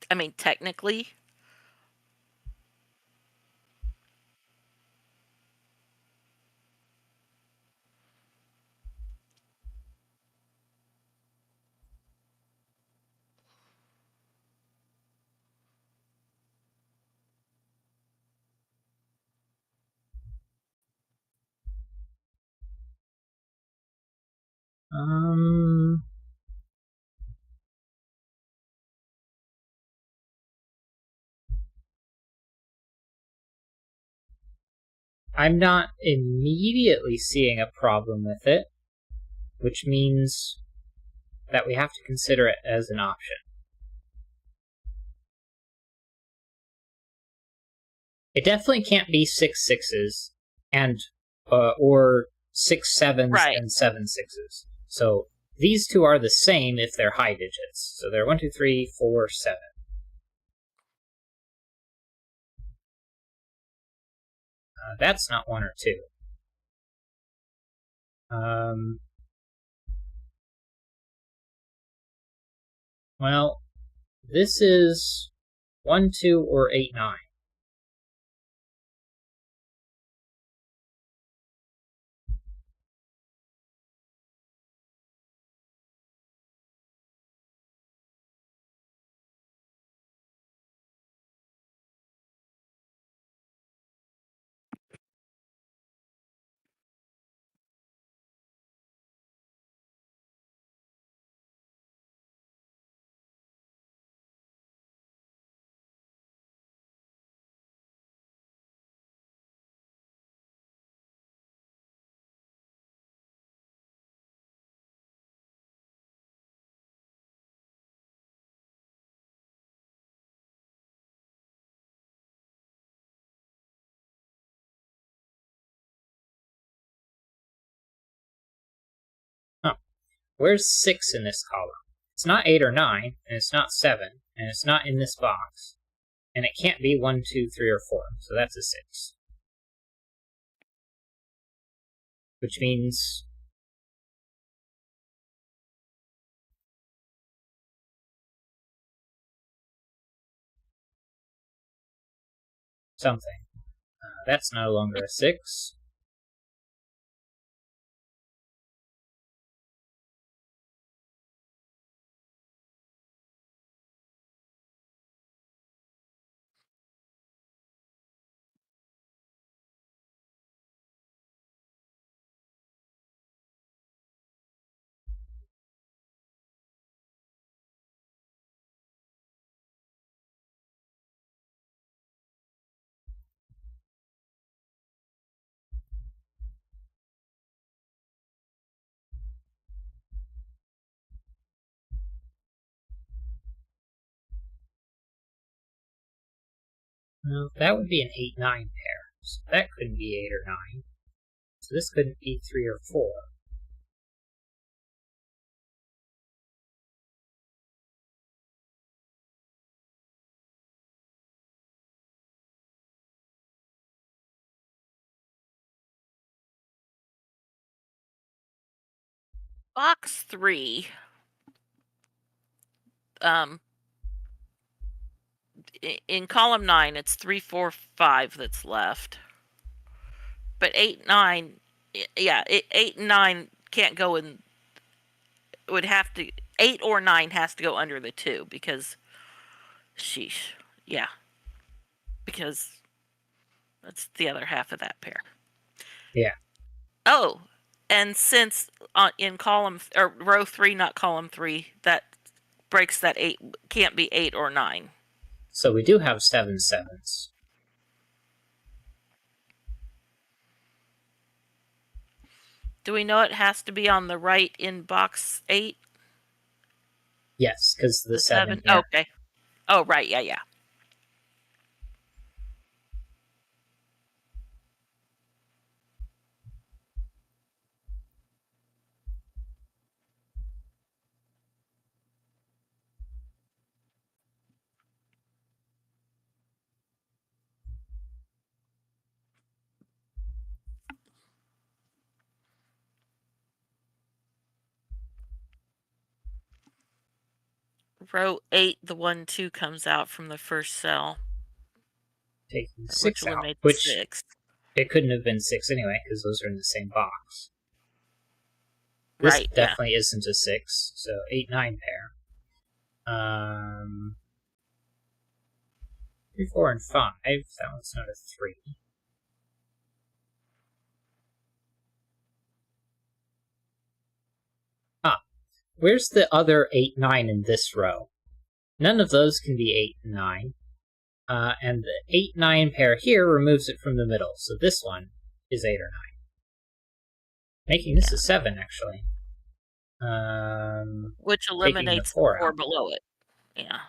I mean, technically. I'm not immediately seeing a problem with it, which means that we have to consider it as an option. It definitely can't be 6 6s and or 6 7s Right. and 7 6s. So these two are the same if they're high digits. So they're 1, 2, 3, 4, 7. That's not 1 or 2. Well, this is 1, 2, or 8, 9. Where's 6 in this column? It's not 8 or 9, and it's not 7, and it's not in this box. And it can't be 1, 2, 3, or 4, so that's a 6. Which means something. That's no longer a 6. Well, that would be an 8-9 pair. So that couldn't be 8 or 9. So this couldn't be 3 or 4. Box 3. In column 9, it's 3, 4, 5 that's left. But 8, 9, yeah, 8 and 9 can't go in. Would have to 8 or 9 has to go under the 2 because, sheesh, yeah, because that's the other half of that pair. Yeah. Oh, and since in column or row 3, not column 3, that breaks that 8 can't be 8 or 9. So we do have 7 sevens. Do we know it has to be on the right in box 8? Yes, because the 7 7? here. Okay. Oh, right. Yeah. Row 8, the 1, 2 comes out from the first cell. Taking 6 which out, eliminates which 6. it couldn't have been 6 anyway, because those are in the same box. This Right, definitely isn't a 6, so 8-9 pair. 3, 4, and 5. That one's not a 3. Where's the other 8-9 in this row? None of those can be 8 and 9. And the 8-9 pair here removes it from the middle, so this one is 8 or 9. Making this a 7, actually. which eliminates the 4 4 out. below it. Yeah.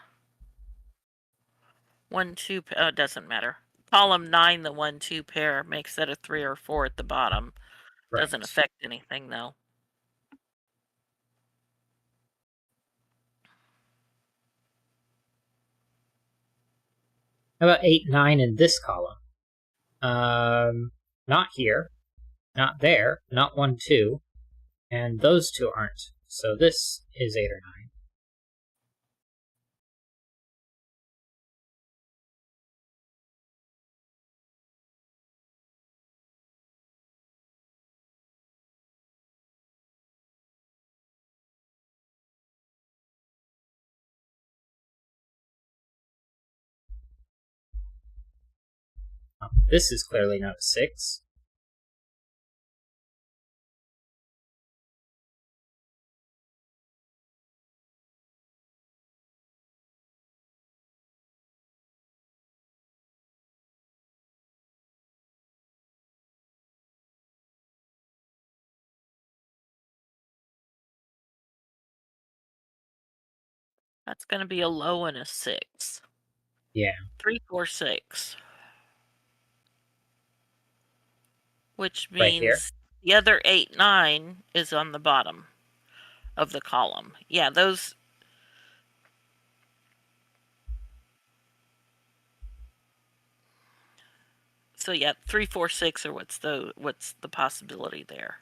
1, 2, doesn't matter. Column 9, the 1, 2 pair makes that a 3 or 4 at the bottom. Right. Doesn't affect anything, though. How about 8-9 in this column? Not here, not there, not 1, 2, and those two aren't. So this is 8 or 9. This is clearly not a 6. That's going to be a low and a 6. Yeah. 3, 4, 6. Which Right here. means the other 8, 9 is on the bottom of the column. Yeah, those. So yeah, 3, 4, 6 are what's the possibility there.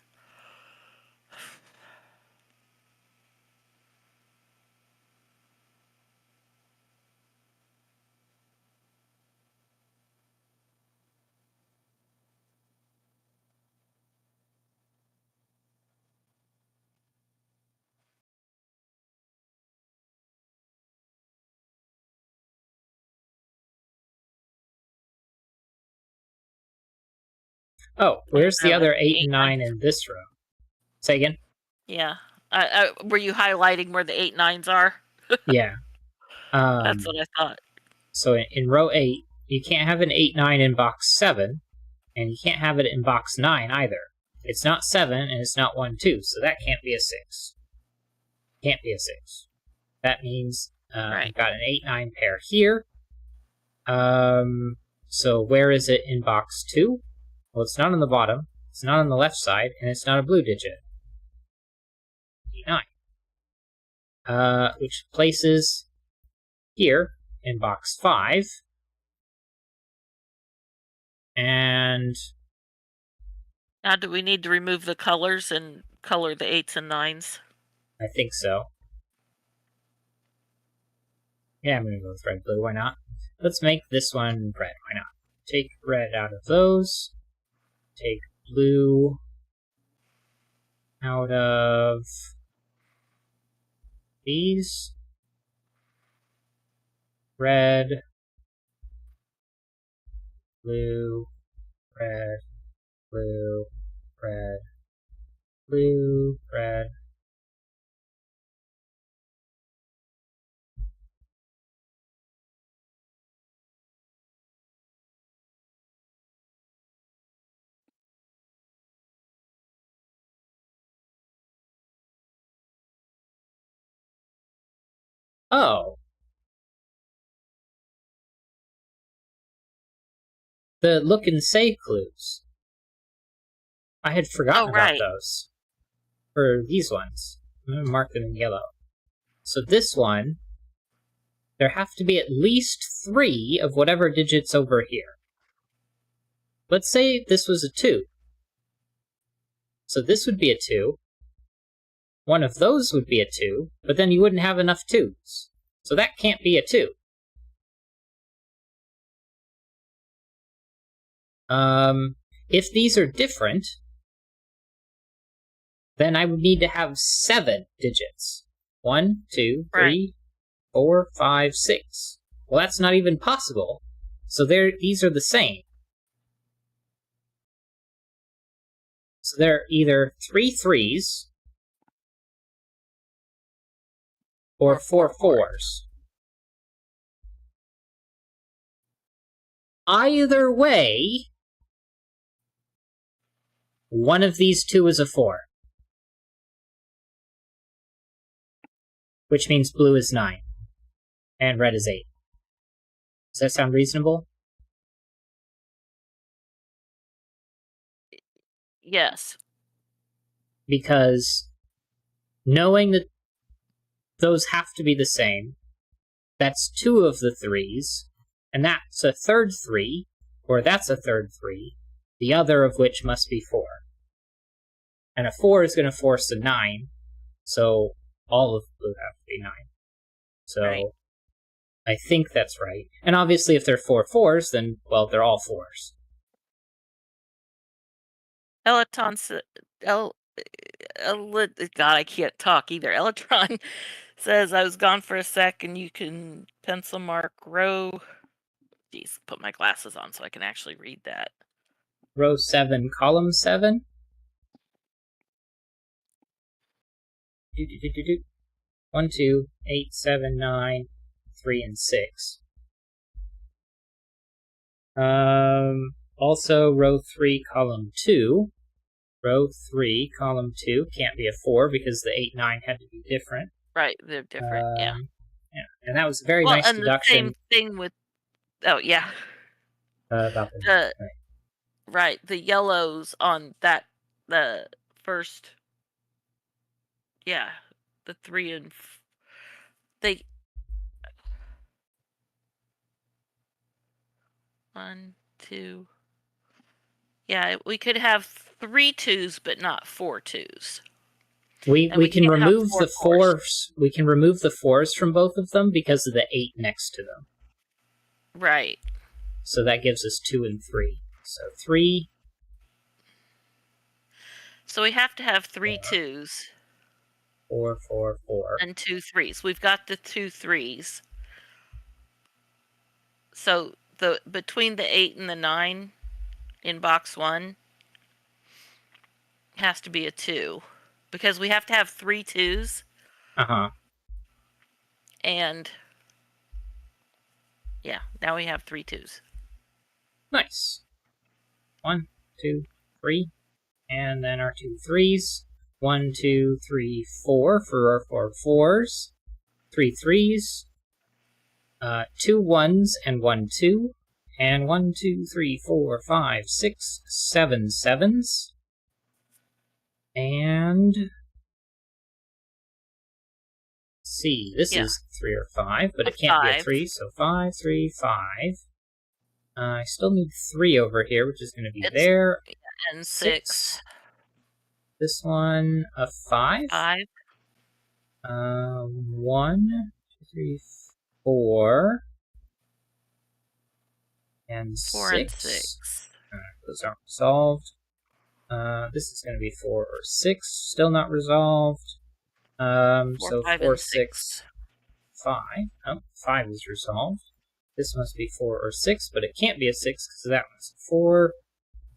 Oh, where's the other 8 and 9 9 in this row? Say again? Yeah. Were you highlighting where the 8, 9s are? Yeah. That's what I thought. So in row 8, you can't have an 8-9 in box 7, and you can't have it in box 9 either. It's not 7, and it's not 1, 2, so that can't be a 6. Can't be a 6. That means Right. I've got an 8-9 pair here. So where is it in box 2? Well, it's not on the bottom, it's not on the left side, and it's not a blue digit. E9. Which places here in box 5. And Now, do we need to remove the colors and color the 8s and 9s? I think so. Yeah, I'm gonna go with red, blue, why not? Let's make this one red, why not? Take red out of those. Take blue out of these. Red, blue, red, blue, red, blue, red. Oh. The look and say clues. I had forgotten about those. For these ones. I'm going to mark them in yellow. So this one, there have to be at least 3 of whatever digits over here. Let's say this was a 2. So this would be a 2. One of those would be a 2, but then you wouldn't have enough 2s. So that can't be a 2. If these are different, then I would need to have 7 digits. 1, 2, 3, 4, 5, 6. Well, that's not even possible. So these are the same. So they're either 3 3s or 4 4s. Either way, one of these two is a 4. Which means blue is 9. And red is 8. Does that sound reasonable? Yes. Because knowing that those have to be the same, that's 2 of the 3s, and that's a third 3, or that's a third 3, the other of which must be 4. And a 4 is going to force a 9, so all of blue have to be 9. So I think that's right. And obviously if they're 4 4s, then, well, they're all 4s. God, I can't talk either. Electron says, I was gone for a sec, and you can pencil mark row. Jeez, put my glasses on so I can actually read that. Row 7, column 7. 1, 2, 8, 7, 9, 3, and 6. Also, row 3, column 2. Row 3, column 2 can't be a 4 because the 8, 9 had to be different. Right, they're different, yeah. And that was a very nice deduction. And the same thing with... Oh, yeah. About right, the yellows on that, the first... Yeah, the 3 and... They... 1, 2... Yeah, we could have 3 2s, but not 4 2s. We can remove the 4s. We can remove the 4s from both of them because of the 8 next to them. Right. So that gives us 2 and 3. So 3. So we have to have 3 2s. 4, 4, 4. And 2 3s. We've got the 2 3s. So between the 8 and the 9 in box 1 has to be a 2. Because we have to have 3 2s. Uh-huh. And yeah, now we have 3 2s. Nice. 1, 2, 3. And then our 2 3s. 1, 2, 3, 4 for our 4 4s. 3 3s. 2 1s and 1 2. And 1, 2, 3, 4, 5, 6, 7 sevens. And see, this is 3 or 5, but it can't be a 3, so 5, 3, 5. I still need 3 over here, which is going to be there. And 6. This one, a 5. 5. 1, 2, 3, 4. And 4 6. and 6. Those aren't resolved. This is going to be 4 or 6. Still not resolved. 4, so 5, 4, and 6, 5. Oh, 5 is resolved. This must be 4 or 6, but it can't be a 6 because that one's 4,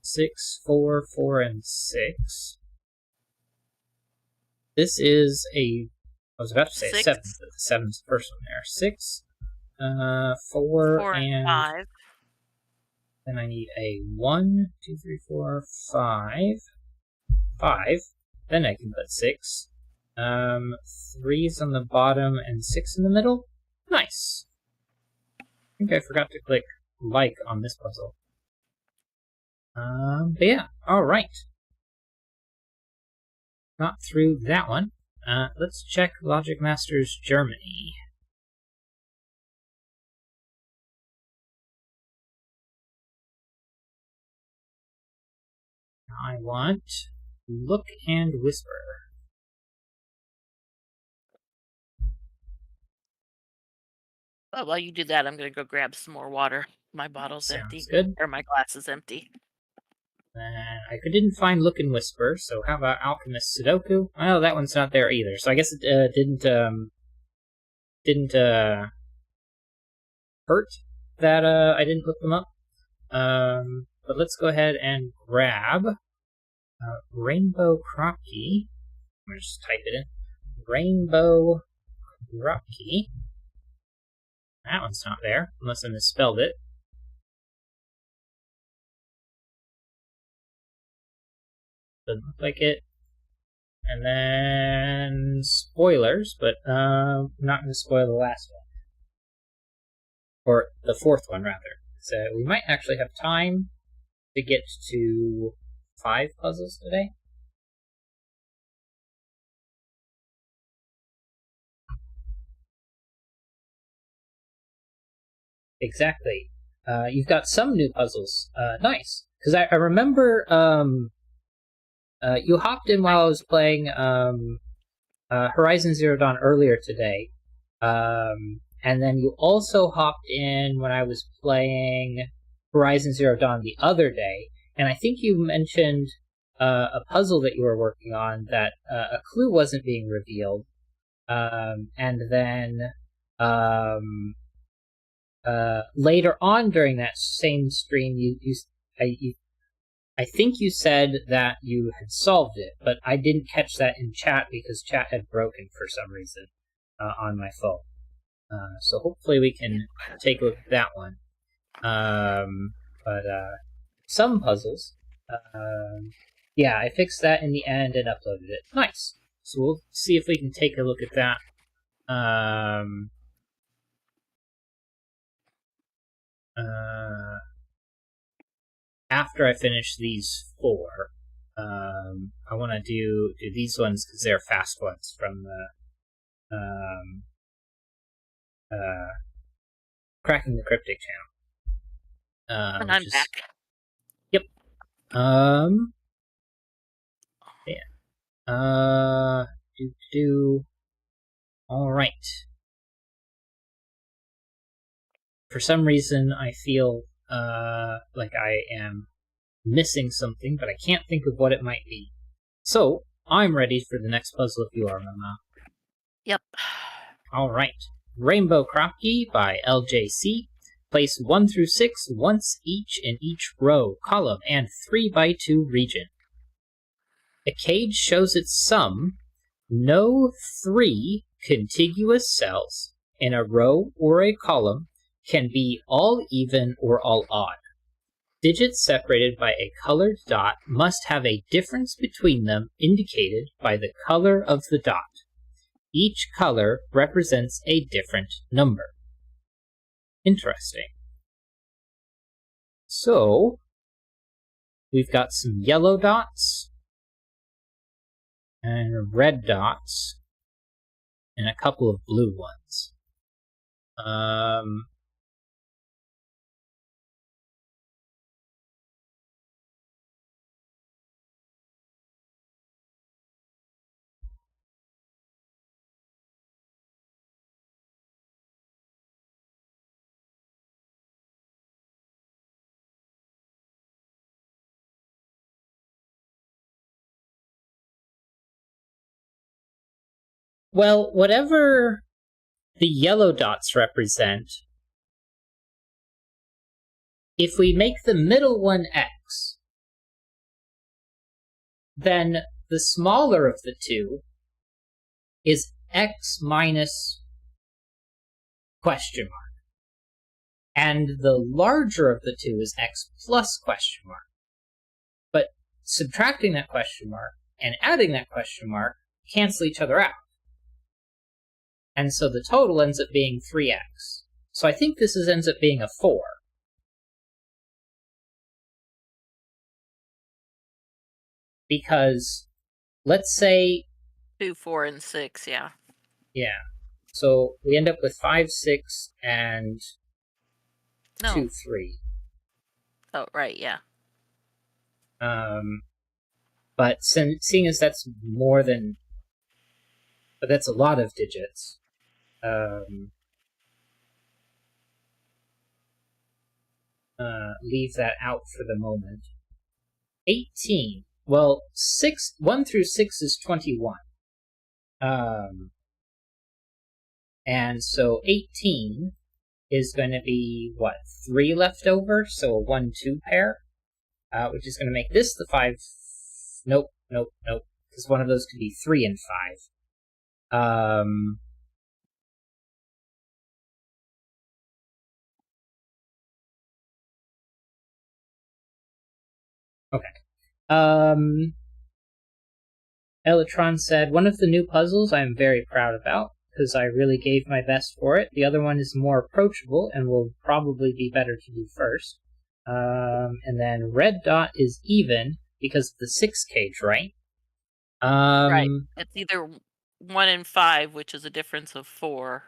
6, 4, 4, and 6. This is a... I was about to say 6. a 7, but the 7's the first one there. 6, 4 and 5. Then I need a 1, 2, 3, 4, 5. 5. Then I can put 6. 3's on the bottom and 6 in the middle. Nice. I think I forgot to click like on this puzzle. But yeah, alright. Got through that one. Let's check Logic Masters Germany. I want Look and Whisper. Oh, while you do that, I'm going to go grab some more water. My bottle's empty. Good. Or my glass is empty. I didn't find Look and Whisper, so how about Alchemist Sudoku? Well, that one's not there either, so I guess it didn't hurt that I didn't look them up. But let's go ahead and grab Rainbow Crop Key. I'm going to just type it in. Rainbow Crop Key. That one's not there, unless I misspelled it. Doesn't look like it. And then spoilers, but I'm not going to spoil the last one. Or the fourth one, rather. So we might actually have time to get to 5 puzzles today. Exactly. You've got some new puzzles. Nice. Because I remember you hopped in while I was playing Horizon Zero Dawn earlier today. And then you also hopped in when I was playing Horizon Zero Dawn the other day. And I think you mentioned a puzzle that you were working on that a clue wasn't being revealed. And then later on during that same stream, I think you said that you had solved it, but I didn't catch that in chat because chat had broken for some reason on my phone. So hopefully we can take a look at that one. But some puzzles, yeah, I fixed that in the end and uploaded it. Nice. So we'll see if we can take a look at that. After I finish these 4, I want to do these ones because they're fast ones from the Cracking the Cryptic channel. And I'm back. Yep. Yeah. All right. For some reason, I feel like I am missing something, but I can't think of what it might be. So, I'm ready for the next puzzle if you are, Mama. Yep. Alright. Rainbow Crop Key by LJC. Place 1 through 6 once each in each row, column, and 3x2 region. A cage shows its sum. No 3 contiguous cells in a row or a column can be all even or all odd. Digits separated by a colored dot must have a difference between them indicated by the color of the dot. Each color represents a different number. Interesting. So, we've got some yellow dots, and red dots, and a couple of blue ones. Well, whatever the yellow dots represent, if we make the middle one X, then the smaller of the two is X minus question mark. And the larger of the two is X plus question mark. But subtracting that question mark and adding that question mark cancel each other out. And so the total ends up being 3x. So I think this ends up being a 4. Because, let's say... 2, 4, and 6, yeah. Yeah. So we end up with 5, 6, and 2, 3. Oh, right, yeah. But seeing as that's more than... But that's a lot of digits. Leave that out for the moment. 18. Well, 1 through 6 is 21. And so 18 is going to be, 3 left over? So a 1-2 pair, which is going to make this the 5. Nope. Because one of those could be 3 and 5. Okay. Elatron said, one of the new puzzles I am very proud about, because I really gave my best for it. The other one is more approachable and will probably be better to do first. And then red dot is even because of the 6 cage, right? Right. It's either 1 and 5, which is a difference of 4,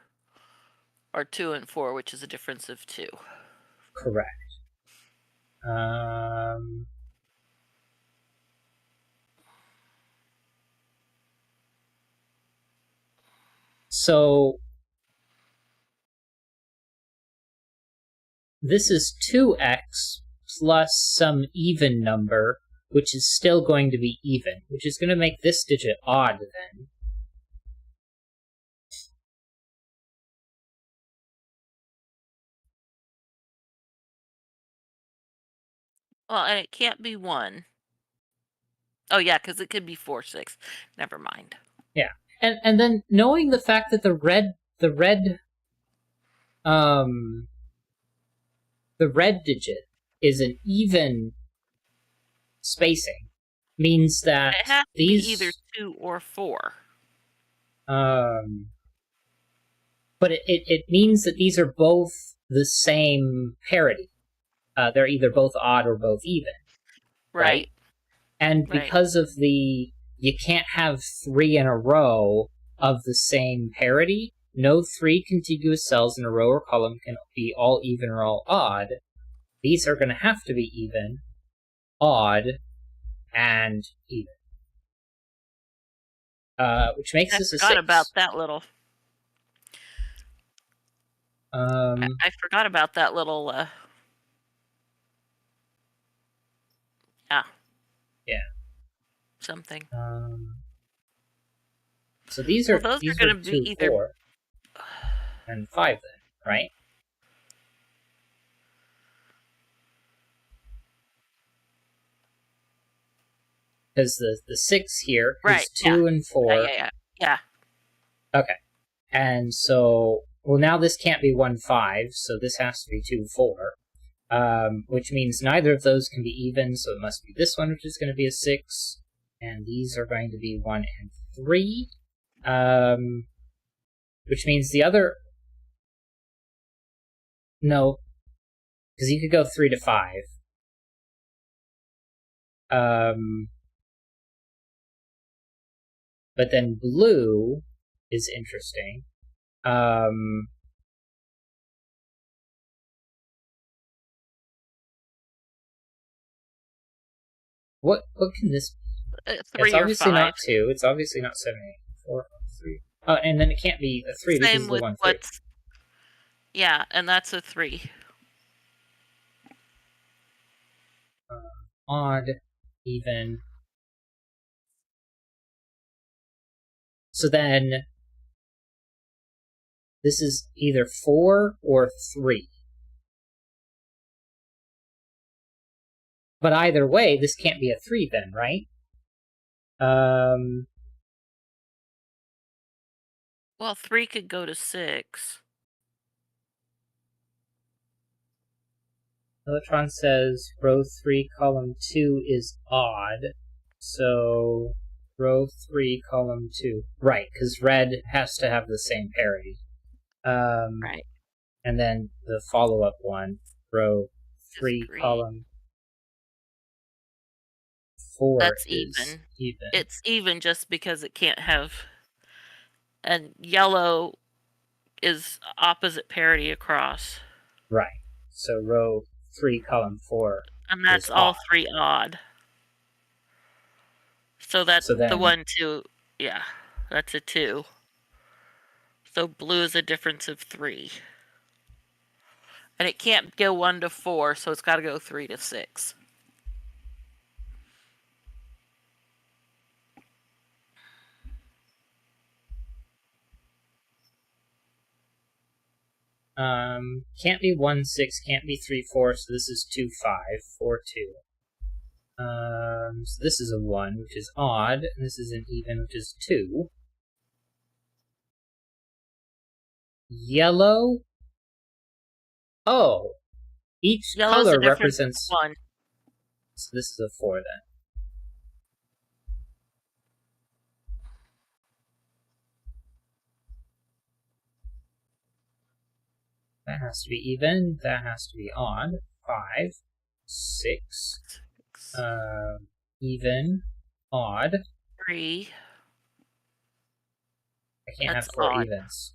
or 2 and 4, which is a difference of 2. Correct. So this is 2x plus some even number, which is still going to be even, which is going to make this digit odd then. Well, and it can't be 1. Oh, yeah, because it could be 4, 6. Never mind. Yeah. And then knowing the fact that the red digit is an even spacing means that it has to these be either 2 or 4. But it means that these are both the same parity. They're either both odd or both even. Right? And because of you can't have 3 in a row of the same parity, no 3 contiguous cells in a row or column can be all even or all odd. These are going to have to be even, odd, and even. Which makes this a 6. I forgot about that little... I forgot about that little... Yeah. Something. So these are those these are going are to be 2, either 4, and 5 then, right? Because the 6 here is 2 and 4. Yeah. Okay. And so, well, now this can't be 1, 5, so this has to be 2, 4. Which means neither of those can be even, so it must be this one, which is going to be a 6. And these are going to be 1 and 3. Which means the other... No. Because you could go 3 to 5. But then blue is interesting. What can this be? 3 It's or obviously 5. not 2. It's obviously not 7, 8, 4, 3. Oh, and then it can't be a 3 because Same of the with 1, 3. what's... Yeah, and that's a 3. Odd, even. So then this is either 4 or 3. But either way, this can't be a 3 then, right? Well, 3 could go to 6. Electron says row 3, column 2 is odd. So row 3, column 2. Right, because red has to have the same parity. Right. And then the follow-up one, row 3, green. column 4 That's is even. It's even just because it can't have... And yellow is opposite parity across. Right. So row 3, column 4 And that's is all odd. 3 odd. So that's So then, the 1, 2. Yeah, that's a 2. So blue is a difference of 3. And it can't go 1 to 4, so it's got to go 3 to 6. can't be 1, 6, can't be 3, 4, so this is 2, 5, 4, 2. So this is a 1, which is odd, and this is an even, which is 2. Yellow? Oh! Each Yellow's color a difference represents... of 1. So this is a 4 then. That has to be even. That has to be odd. 5, 6. Even, odd. 3. I can't That's have 4 odd. evens.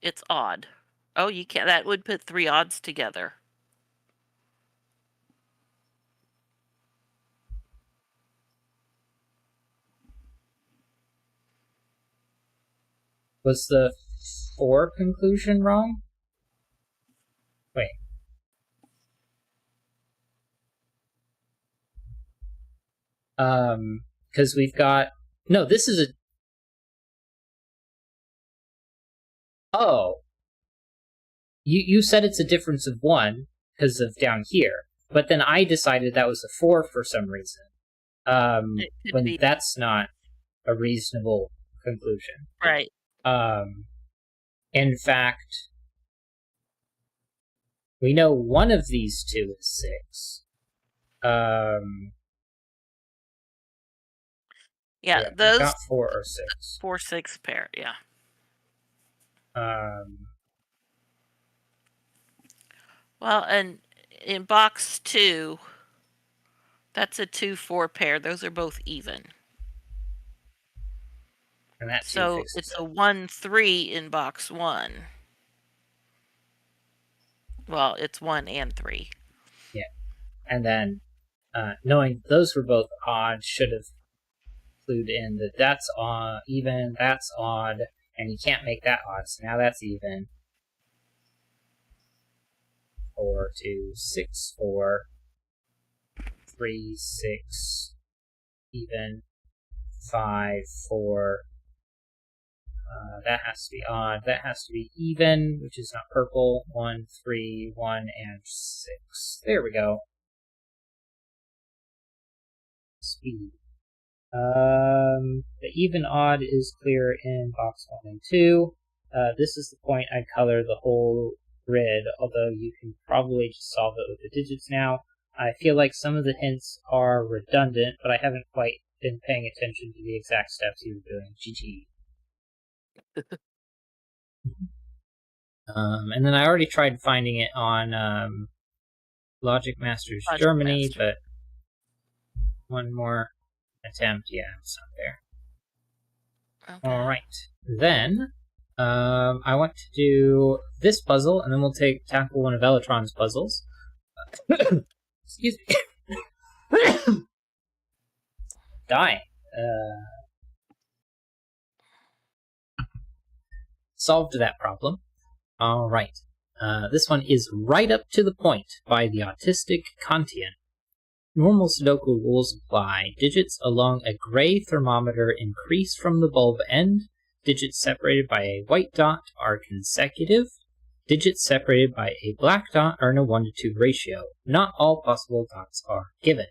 It's odd. Oh, you can't. That would put 3 odds together. Was the 4 conclusion wrong? Wait. Because we've got... No, this is a... Oh. You said it's a difference of 1 because of down here, but then I decided that was a 4 for some reason. When that's not a reasonable conclusion. Right. In fact, we know one of these two is 6. Yeah, those got 4 or 6. 4, 6 pair, yeah. Well, and in box 2, that's a 2, 4 pair. Those are both even. And that so it's a 1, 3 in box 1. Well, it's 1 and 3. Yeah. And then knowing those were both odd should have clued in that that's even, that's odd, and you can't make that odd, so now that's even. 4, 2, 6, 4, 3, 6, even, 5, 4. That has to be odd. That has to be even, which is not purple. 1, 3, 1, and 6. There we go. Speed. The even odd is clear in box 1 and 2. This is the point I'd color the whole grid, although you can probably just solve it with the digits now. I feel like some of the hints are redundant, but I haven't quite been paying attention to the exact steps you were doing. GG. And then I already tried finding it on Logic Masters Germany, but One more attempt. Yeah, it's not there. Okay. All right. Then, I want to do this puzzle, and then we'll tackle one of Elitron's puzzles. Excuse me. Dying. Solved that problem. All right. This one is Right Up to the Point by the Autistic Kantian. Normal Sudoku rules apply. Digits along a gray thermometer increase from the bulb end. Digits separated by a white dot are consecutive. Digits separated by a black dot are in a 1:2 ratio. Not all possible dots are given.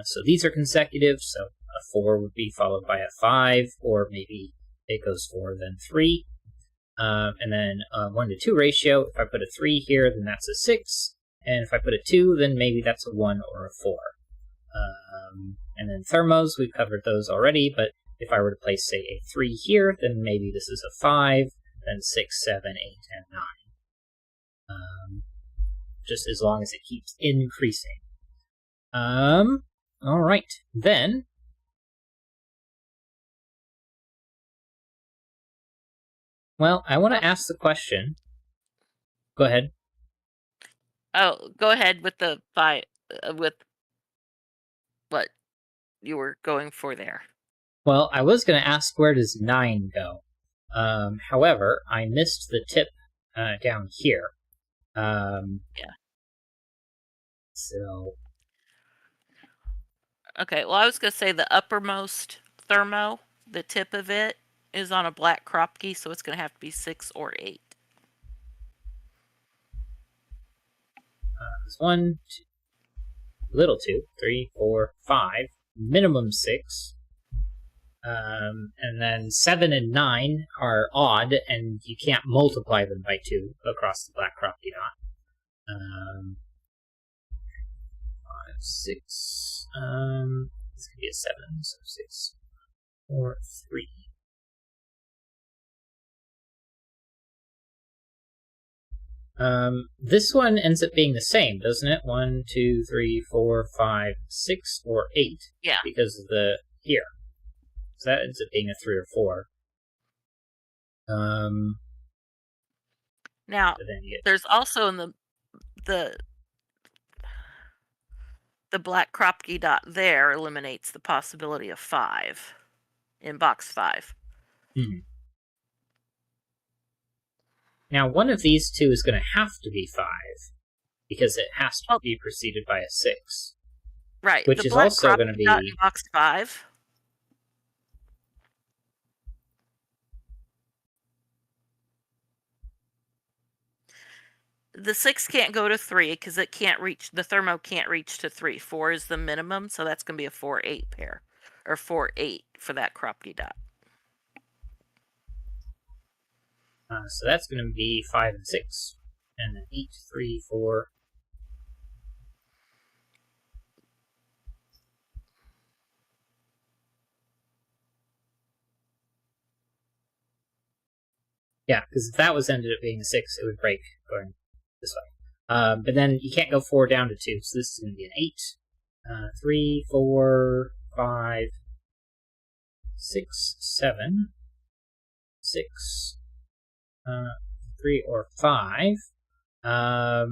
So these are consecutive, so a 4 would be followed by a 5, or maybe it goes 4, then 3. And then a 1:2 ratio, if I put a 3 here, then that's a 6. And if I put a 2, then maybe that's a 1 or a 4. And then thermos, we've covered those already, but if I were to place, say, a 3 here, then maybe this is a 5, then 6, 7, 8, and 9. Just as long as it keeps increasing. Alright, then... Well, I want to ask the question. Go ahead. Oh, go ahead with the with what you were going for there. Well, I was going to ask, where does 9 go? However, I missed the tip down here. Yeah. So... Okay, well, I was going to say the uppermost thermo, the tip of it, is on a black Kropke, so it's going to have to be 6 or 8. There's 1, 2, little 2, 3, 4, 5, minimum 6. And then 7 and 9 are odd, and you can't multiply them by 2 across the black Kropke dot. 5, 6. This could be a 7, so 6, 4, 3. This one ends up being the same, doesn't it? 1, 2, 3, 4, 5, 6, or 8. Yeah. Because of the here. So that ends up being a 3 or 4. Now, there's also in the black Kropke dot there eliminates the possibility of 5 in box 5. Hmm. Now, one of these two is going to have to be 5, because it has to be preceded by a 6. Right. Which is also going to be... in box 5. The 6 can't go to 3 because it can't reach, the thermo can't reach to 3. 4 is the minimum, so that's going to be a 4-8 pair. Or 4-8 for that Kropke dot. So that's going to be 5 and 6. And then 8, 3, 4. Yeah, because if that ended up being a 6, it would break going this way. But then you can't go 4 down to 2, so this is going to be an 8. 3, 4, 5, 6, 7, 6, 3 or 5. 4,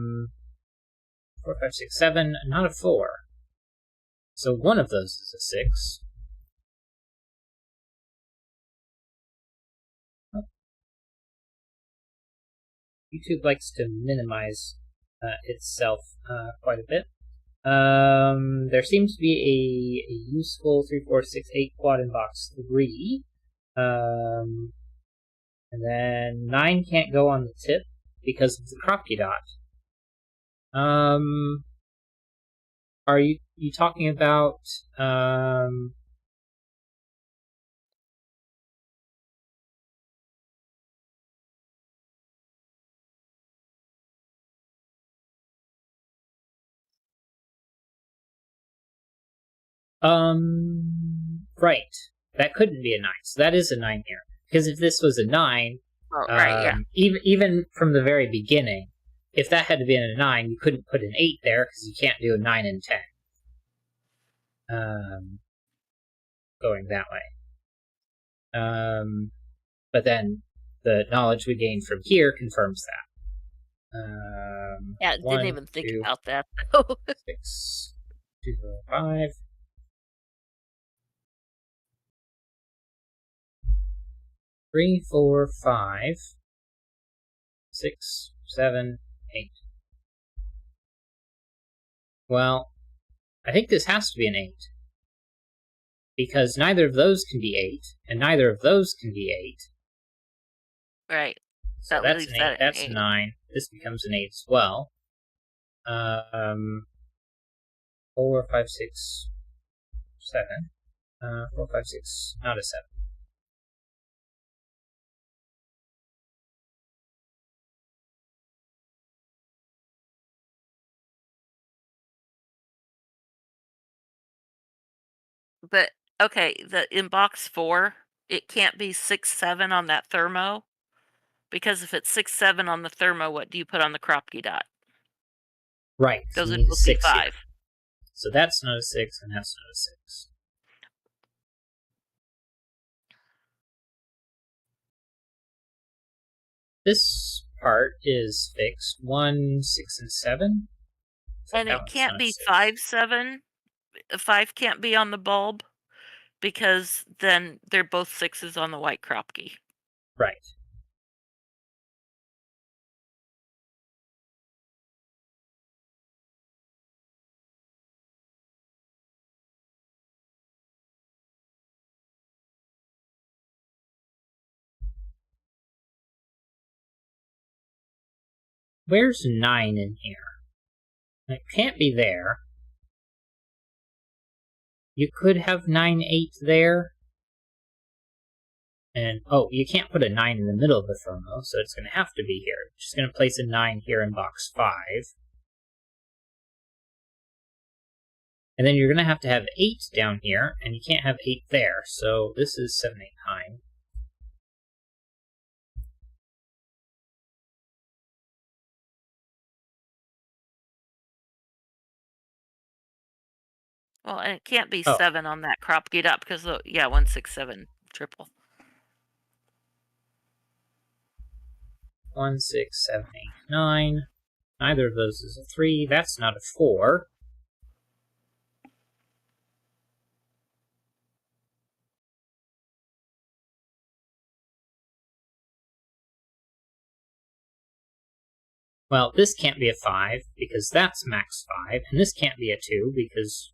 5, 6, 7, not a 4. So one of those is a 6. YouTube likes to minimize itself quite a bit. There seems to be a useful 3, 4, 6, 8 quad in box 3. And then 9 can't go on the tip because of the Kropke dot. Are you talking about right. That couldn't be a 9. So that is a 9 here. Because if this was a 9, right, yeah. even from the very beginning, if that had to be a 9, you couldn't put an 8 there because you can't do a 9 and 10. Going that way. But then the knowledge we gained from here confirms that. Yeah, didn't even think about that. 6, 2, 5. 3, 4, 5, 6, 7, 8. Well, I think this has to be an 8. Because neither of those can be 8, and neither of those can be 8. Right. So that's an 8, that's a 9. This becomes an 8 as well. 4, 5, 6, 7. 4, 5, 6, not a 7. But okay, in box 4, it can't be 6, 7 on that thermo, because if it's 6, 7 on the thermo, what do you put on the Kropke dot? Right. Those So would both be 5. Here. So that's not a 6, and that's not a 6. This part is fixed. 1, 6, and 7. So and it can't be 5, 7. 5 can't be on the bulb, because then they're both 6s on the white Kropke. Right. Where's 9 in here? It can't be there. You could have 9, 8 there. And, oh, you can't put a 9 in the middle of the thermo, so it's going to have to be here. Just going to place a 9 here in box 5. And then you're going to have 8 down here, and you can't have 8 there, so this is 7, 8, 9. Well, and it can't be 7 on that Kropke dot, because, 1, 6, 7 triple. 1, 6, 7, 8, 9. Neither of those is a 3. That's not a 4. Well, this can't be a 5, because that's max 5, and this can't be a 2, because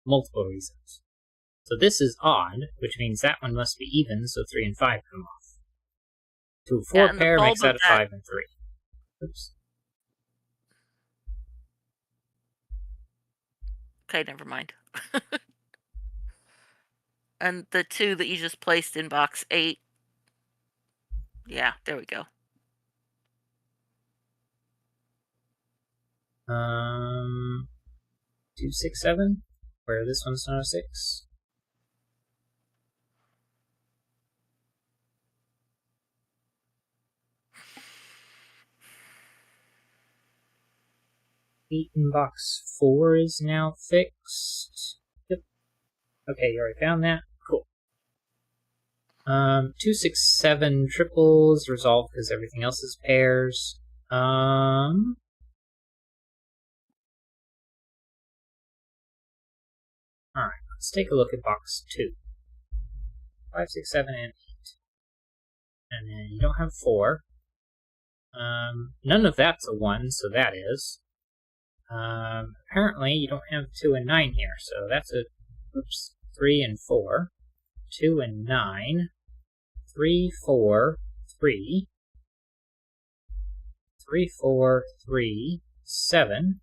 multiple reasons. So this is odd, which means that one must be even, so 3 and 5 come off. 2, 4 pair makes that a 5 and 3. Oops. Okay, never mind. And the 2 that you just placed in box 8. Yeah, there we go. 2, 6, 7, where this one's not a 6. Eight in box 4 is now fixed. Yep. Okay, you already found that. Cool. 2, 6, 7 triples resolved because everything else is pairs. Alright, let's take a look at box 2. 5, 6, 7, and 8. And then you don't have 4. None of that's a 1, so that is. Apparently you don't have 2 and 9 here, so that's a 3 and 4. 2 and 9. 3, 4, 3. 3, 4, 3, 7.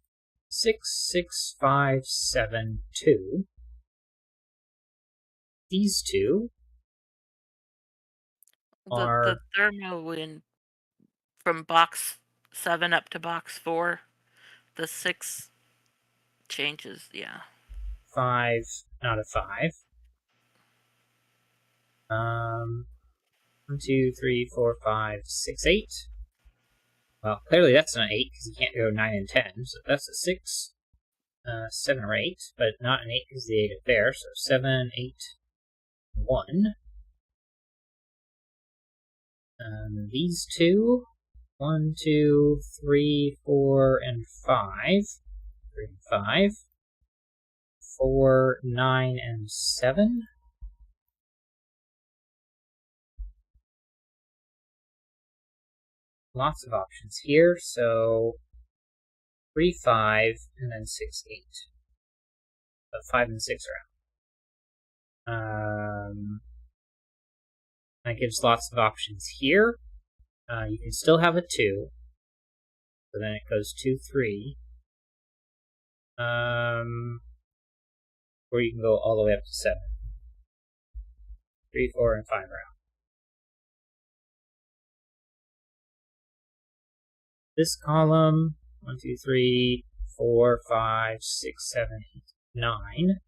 6, 6, 5, 7, 2. These two are the thermo from box 7 up to box 4. The 6 changes, yeah. 5, not a 5. 1, 2, 3, 4, 5, 6, 8. Well, clearly that's not 8 because you can't go 9 and 10. So that's a 6, 7 or 8, but not an 8 because the 8 is there. So 7, 8, 1. These two, 1, 2, 3, 4, and 5. 3 and 5. 4, 9, and 7. Lots of options here, so 3, 5, and then 6, 8. So 5 and 6 are out. That gives lots of options here. You can still have a 2. So then it goes 2, 3. Or you can go all the way up to 7. 3, 4, and 5 are out. This column, 1, 2, 3, 4, 5, 6, 7, 8, 9.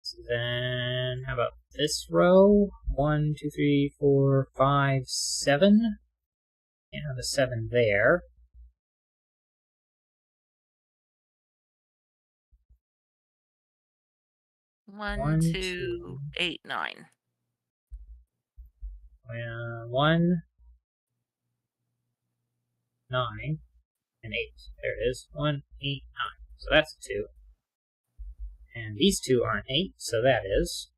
So then, how about this row? 1, 2, 3, 4, 5, 7. Can't have a 7 there. One, 2, 8, 9. 1, 9, and 8. There it is. 1, 8, 9. So that's a 2. And these two aren't 8, so that is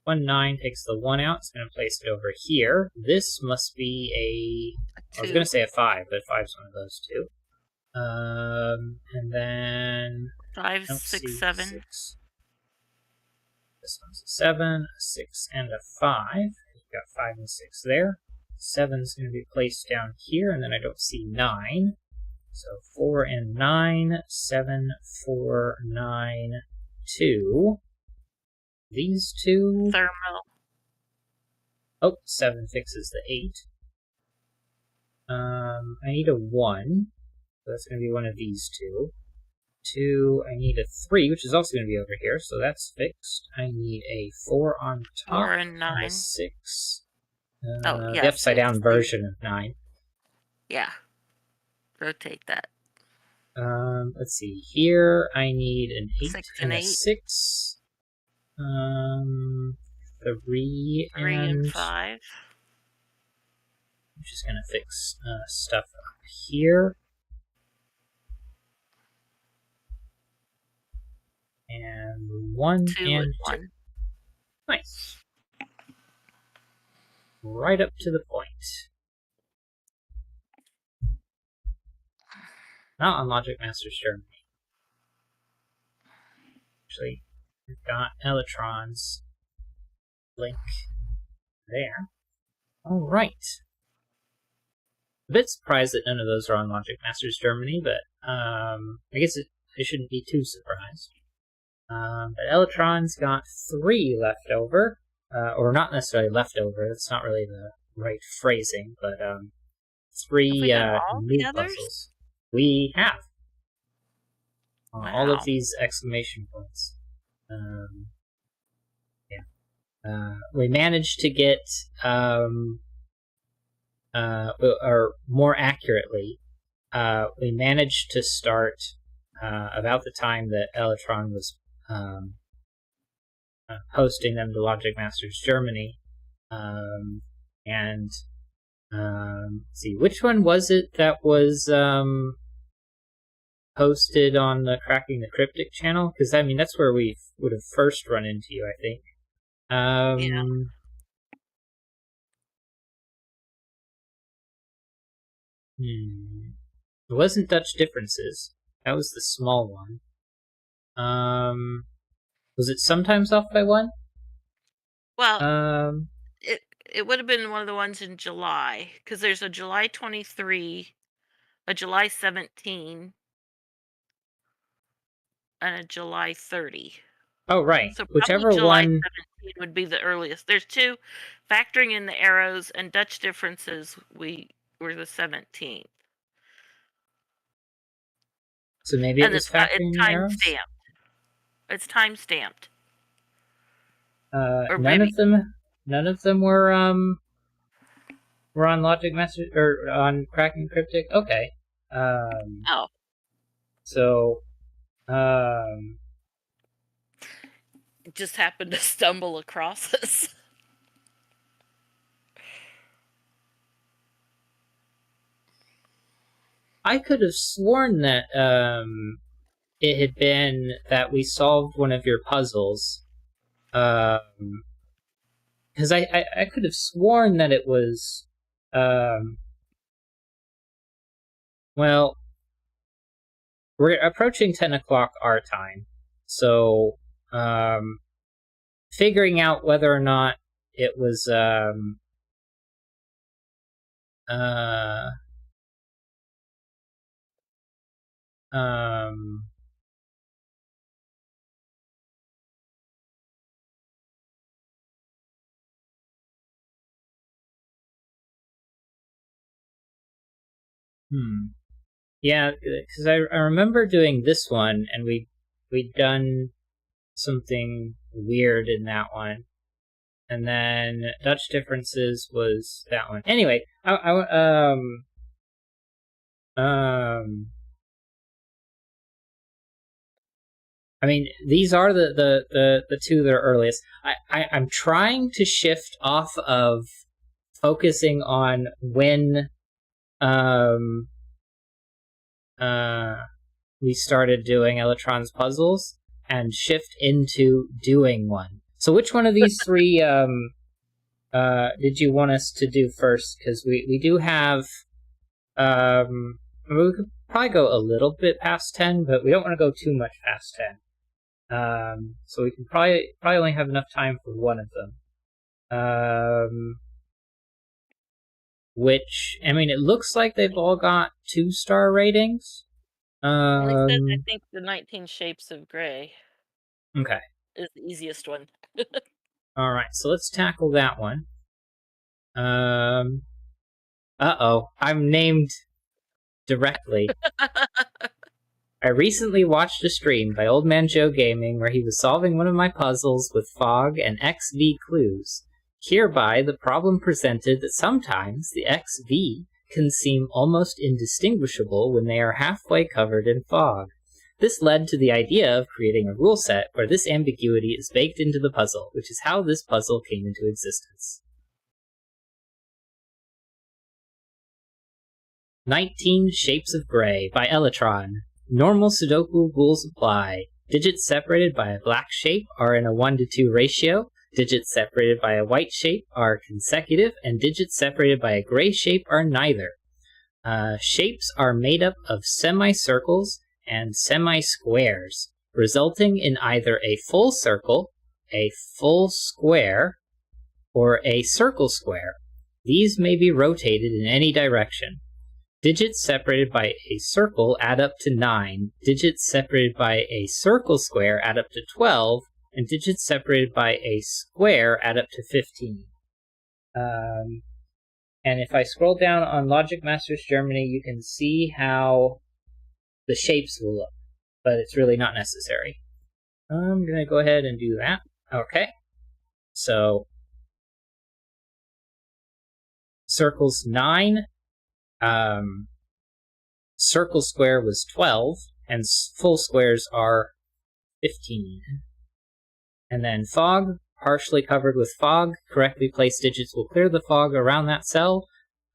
1, 9 takes the 1 out. It's going to place it over here. This must be I was going to say a 5, but 5 is one of those two. And then 5, 6, 7. 6. This one's a 7, a 6, and a 5. You've got 5 and 6 there. 7 is going to be placed down here, and then I don't see 9. So 4 and 9, 7, 4, 9, 2. These two. Thermal. Oh, 7 fixes the 8. I need a 1. So that's going to be one of these two. 2, I need a 3, which is also going to be over here, so that's fixed. I need a 4 on top. 4 and 9. And a 6. Oh, yeah. The upside down version of 9. Yeah. Rotate that. Let's see. Here I need an 8 6 and a 8. 6. 3 and 5. I'm just gonna fix stuff up here. And 1 2 and 2. 1. Nice. Right up to the point. Not on Logic Masters Germany. Actually, we've got Electron's link there. Alright. A bit surprised that none of those are on Logic Masters Germany, but I guess I shouldn't be too surprised. But Electron's got 3 left over. Or not necessarily left over, that's not really the right phrasing, but 3 new puzzles. We have. Wow. All of these exclamation points. We managed to get, or more accurately, we managed to start about the time that Electron was posting them to Logic Masters Germany. And let's see, which one was it that was posted on the Cracking the Cryptic channel? Because, I mean, that's where we would have first run into you, I think. Yeah. It wasn't Dutch Differences. That was the small one. Was it sometimes off by 1? Well, it would have been one of the ones in July, because there's a July 23, a July 17, and a July 30. Oh, right. So Whichever July one 17 would be the earliest. There's 2, factoring in the arrows and Dutch Differences. We were the 17th. So maybe it was factoring the arrows? It's time stamped. None of them were We're on Logic Master or on Kraken Cryptic. Okay. Oh, So, just happened to stumble across this. I could have sworn that it had been that we solved one of your puzzles. Because I could have sworn that it was. Well, we're approaching 10 o'clock our time, so figuring out whether or not it was yeah, because I remember doing this one, and we'd done something weird in that one, and then Dutch Differences was that one. Anyway, I mean, these are the two that are earliest. I'm trying to shift off of focusing on when we started doing Electron's puzzles and shift into doing one. So which one of these three did you want us to do first? Because we do have we could probably go a little bit past 10, but we don't want to go too much past 10. So we can probably only have enough time for one of them. Which, I mean, it looks like they've all got 2-star ratings. I think the 19 Shapes of Grey. Okay. Is the easiest one. All right, so let's tackle that one. Uh-oh, I'm named directly. I recently watched a stream by Old Man Joe Gaming where he was solving one of my puzzles with fog and XV clues. Hereby, the problem presented that sometimes the XV can seem almost indistinguishable when they are halfway covered in fog. This led to the idea of creating a rule set where this ambiguity is baked into the puzzle, which is how this puzzle came into existence. 19 Shapes of Grey by Electron. Normal Sudoku rules apply. Digits separated by a black shape are in a 1-to-2 ratio. Digits separated by a white shape are consecutive, and digits separated by a gray shape are neither. Shapes are made up of semicircles and semi-squares, resulting in either a full circle, a full square, or a circle square. These may be rotated in any direction. Digits separated by a circle add up to 9, digits separated by a circle square add up to 12, and digits separated by a square add up to 15. And if I scroll down on Logic Masters Germany, you can see how the shapes will look, but it's really not necessary. I'm going to go ahead and do that. Okay. So, circles 9, circle square was 12, and full squares are 15. And then fog, partially covered with fog. Correctly placed digits will clear the fog around that cell.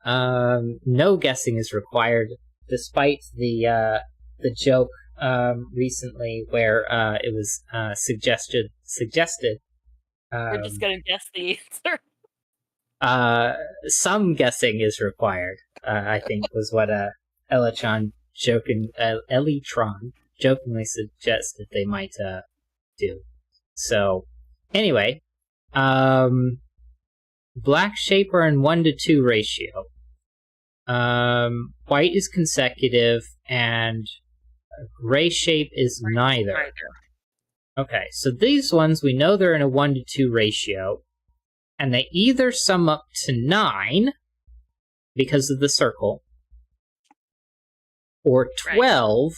No guessing is required, despite the joke recently where it was suggested. We're just gonna guess the answer. Some guessing is required. I think was what Electron jokingly suggested they might do. So, anyway, black shape are in 1-to-2 ratio. White is consecutive, and gray shape is neither. Okay, so these ones, we know they're in a 1-to-2 ratio, and they either sum up to 9, because of the circle, or 12,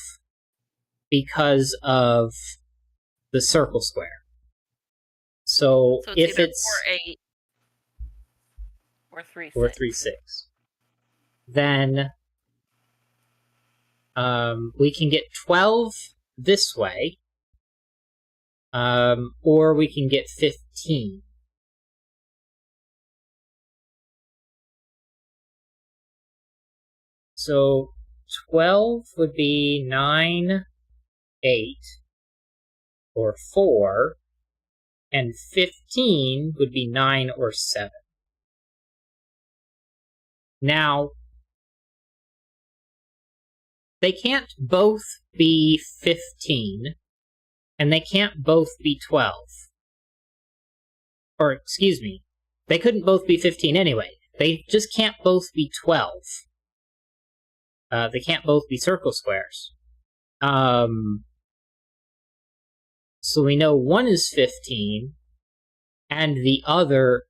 because of the circle square. So if it's Or 3, 6. Or 3, 6. Then we can get 12 this way, or we can get 15. So 12 would be 9, 8, or 4, and 15 would be 9 or 7. Now, they can't both be 15, and they can't both be 12. Or, excuse me, they couldn't both be 15 anyway. They just can't both be 12. They can't both be circle squares. So we know one is 15, and the other...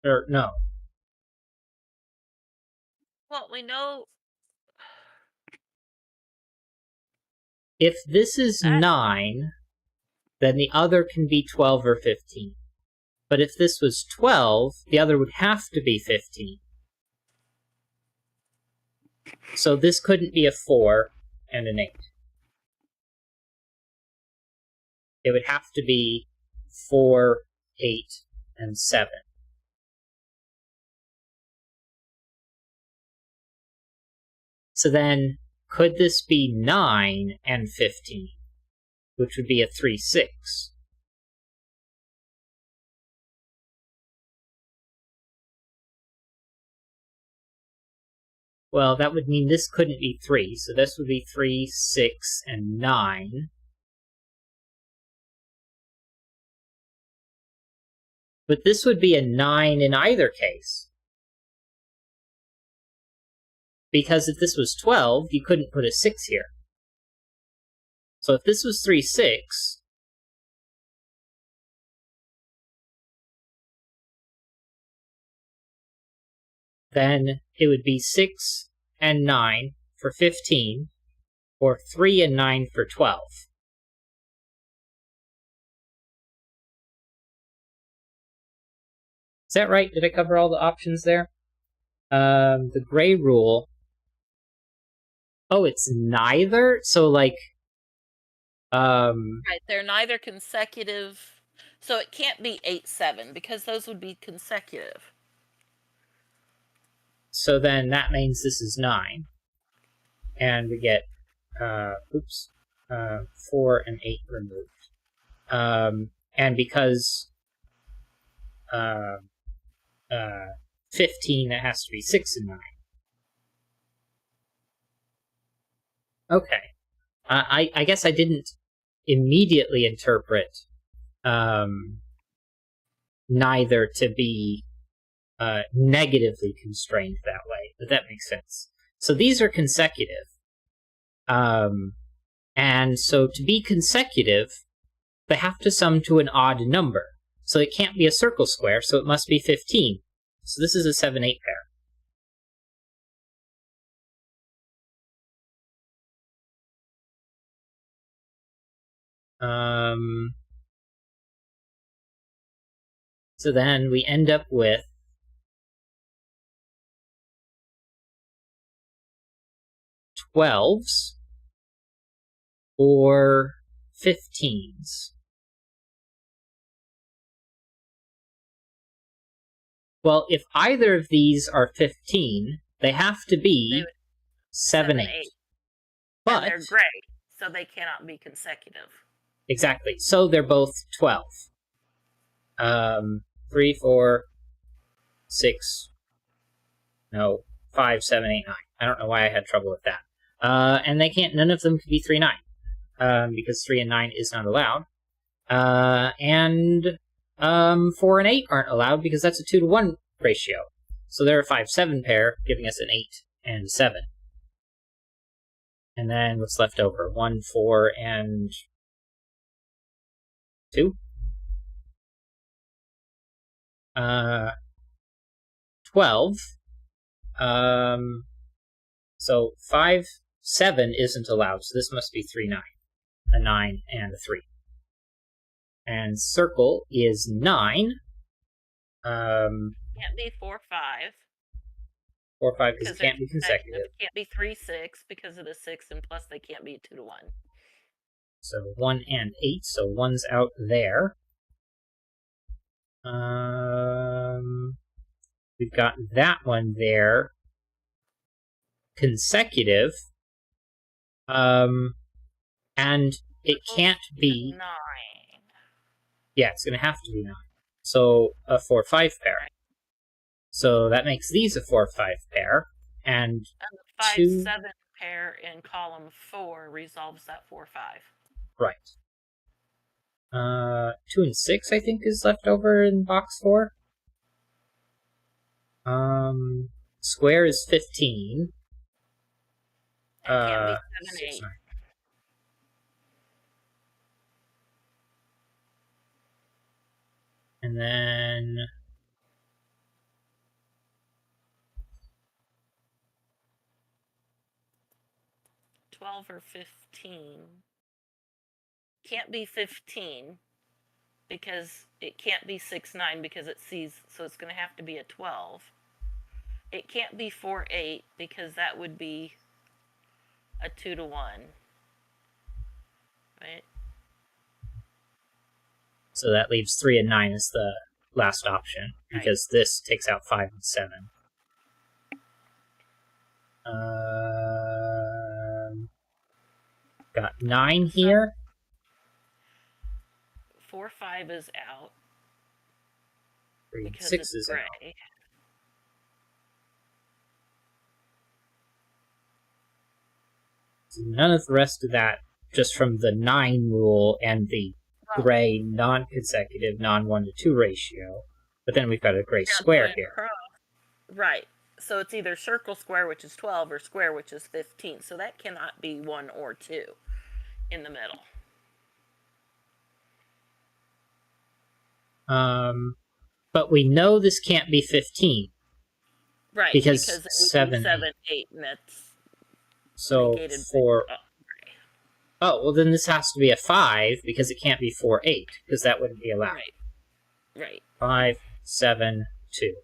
Or, no. Well, we know... If this is 9, then the other can be 12 or 15. But if this was 12, the other would have to be 15. So this couldn't be a 4 and an 8. It would have to be 4, 8, and 7. So then, could this be 9 and 15? Which would be a 3, 6. Well, that would mean this couldn't be 3, so this would be 3, 6, and 9. But this would be a 9 in either case. Because if this was 12, you couldn't put a 6 here. So if this was 3, 6, then it would be 6 and 9 for 15, or 3 and 9 for 12. Is that right? Did I cover all the options there? The gray rule... Oh, it's neither? So, like... Right, they're neither consecutive, so it can't be 8, 7, because those would be consecutive. So then that means this is 9. And we get, 4 and 8 removed. And because 15, it has to be 6 and 9. Okay. I guess I didn't immediately interpret neither to be negatively constrained that way, but that makes sense. So these are consecutive. And so to be consecutive, they have to sum to an odd number. So it can't be a circle square, so it must be 15. So this is a 7, 8 pair. So then we end up with 12s or 15s. Well, if either of these are 15, they have to be 7, 8. But they're gray, so they cannot be consecutive. Exactly. So they're both 12. 3, 4, 6, no, 5, 7, 8, 9. I don't know why I had trouble with that. And they can't, none of them could be 3, 9, because 3 and 9 is not allowed. And 4 and 8 aren't allowed because that's a 2 to 1 ratio. So they're a 5, 7 pair, giving us an 8 and 7. And then what's left over? 1, 4, and 2? 12. So 5, 7 isn't allowed, so this must be 3, 9. A 9 and a 3. And circle is 9. Can't be 4, 5. 4, 5 because it can't be consecutive. It can't be 3, 6 because of the 6, and plus they can't be 2 to 1. So 1 and 8, so 1's out there. We've got that one there. Consecutive. And it can't be 9. Yeah, it's going to have to be 9. So a 4, 5 pair. Right. So that makes these a 4, 5 pair, and the 5, 2... 7 pair in column 4 resolves that 4, 5. Right. 2 and 6, I think, is left over in box 4. Square is 15. It can't be 7, 6, 8. 9. And then 12 or 15. Can't be 15 because it can't be 6, 9 because it sees, so it's going to have to be a 12. It can't be 4, 8 because that would be a 2 to 1. Right? So that leaves 3 and 9 as the last option, because this takes out 5 and 7. Got 9 here. 4, 5 is out. 3 and because 6 it's is gray. out. So none of the rest of that, just from the 9 rule and the gray non-consecutive non-1 to 2 ratio. But then we've got a gray square here. Right. So it's either circle square, which is 12, or square, which is 15. So that cannot be 1 or 2 in the middle. But we know this can't be 15. Right, because it would 7, be 7, 8, and that's so negated. Oh, well then this has to be a 5, because it can't be 4, 8, because that wouldn't be allowed. Right. 5, 7, 2.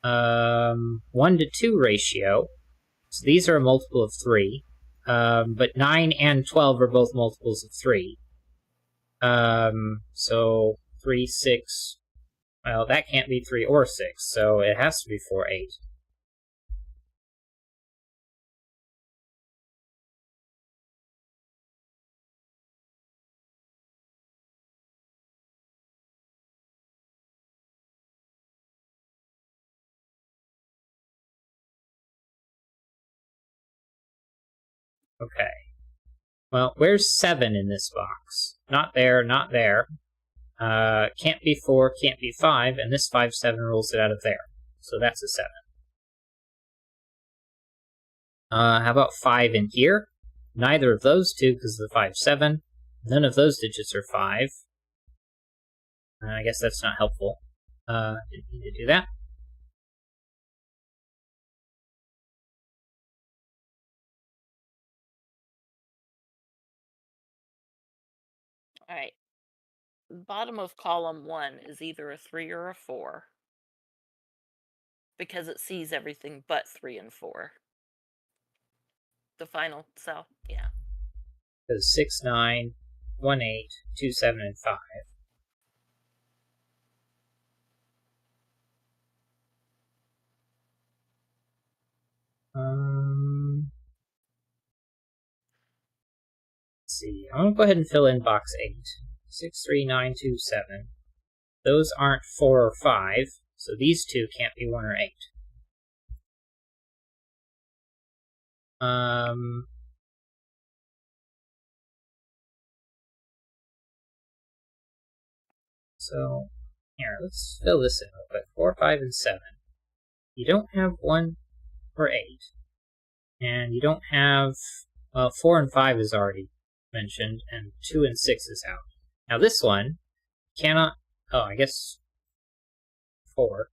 1 to 2 ratio. So these are a multiple of 3. But 9 and 12 are both multiples of 3. So 3, 6... Well, that can't be 3 or 6, so it has to be 4, 8. Okay. Well, where's 7 in this box? Not there, not there. Can't be 4, can't be 5, and this 5, 7 rules it out of there. So that's a 7. How about 5 in here? Neither of those two, because of the 5, 7. None of those digits are 5. I guess that's not helpful. Didn't need to do that. Alright. Bottom of column 1 is either a 3 or a 4. Because it sees everything but 3 and 4. The final cell, yeah. Because 6, 9, 1, 8, 2, 7, and 5. Let's see. I'm going to go ahead and fill in box 8. 6, 3, 9, 2, 7. Those aren't 4 or 5, so these two can't be 1 or 8. So, here, let's fill this in real quick. 4, 5, and 7. You don't have 1 or 8. And you don't have... Well, 4 and 5 is already mentioned, and 2 and 6 is out. Now this one cannot... Oh, I guess 4.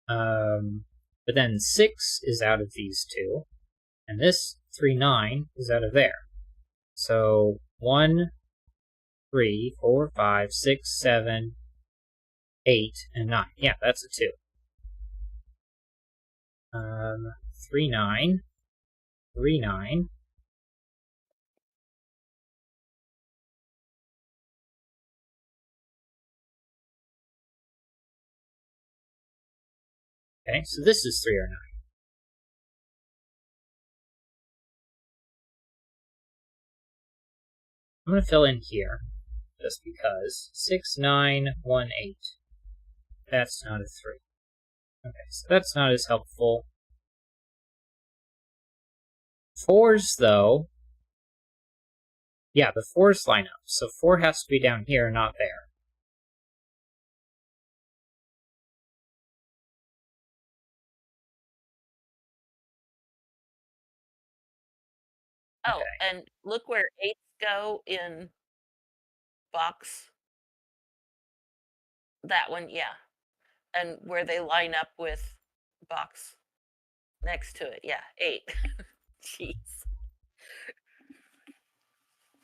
But then 6 is out of these two, and this 3, 9 is out of there. So 1, 3, 4, 5, 6, 7, 8, and 9. Yeah, that's a 2. 3, 9, 3, 9. Okay, so this is 3 or 9. I'm going to fill in here, just because. 6, 9, 1, 8. That's not a 3. Okay, so that's not as helpful. 4s, though. Yeah, the 4s line up. So 4 has to be down here, not there. Oh, Okay. and look where 8s go in box. That one, yeah. And where they line up with box next to it. Yeah, 8. Jeez.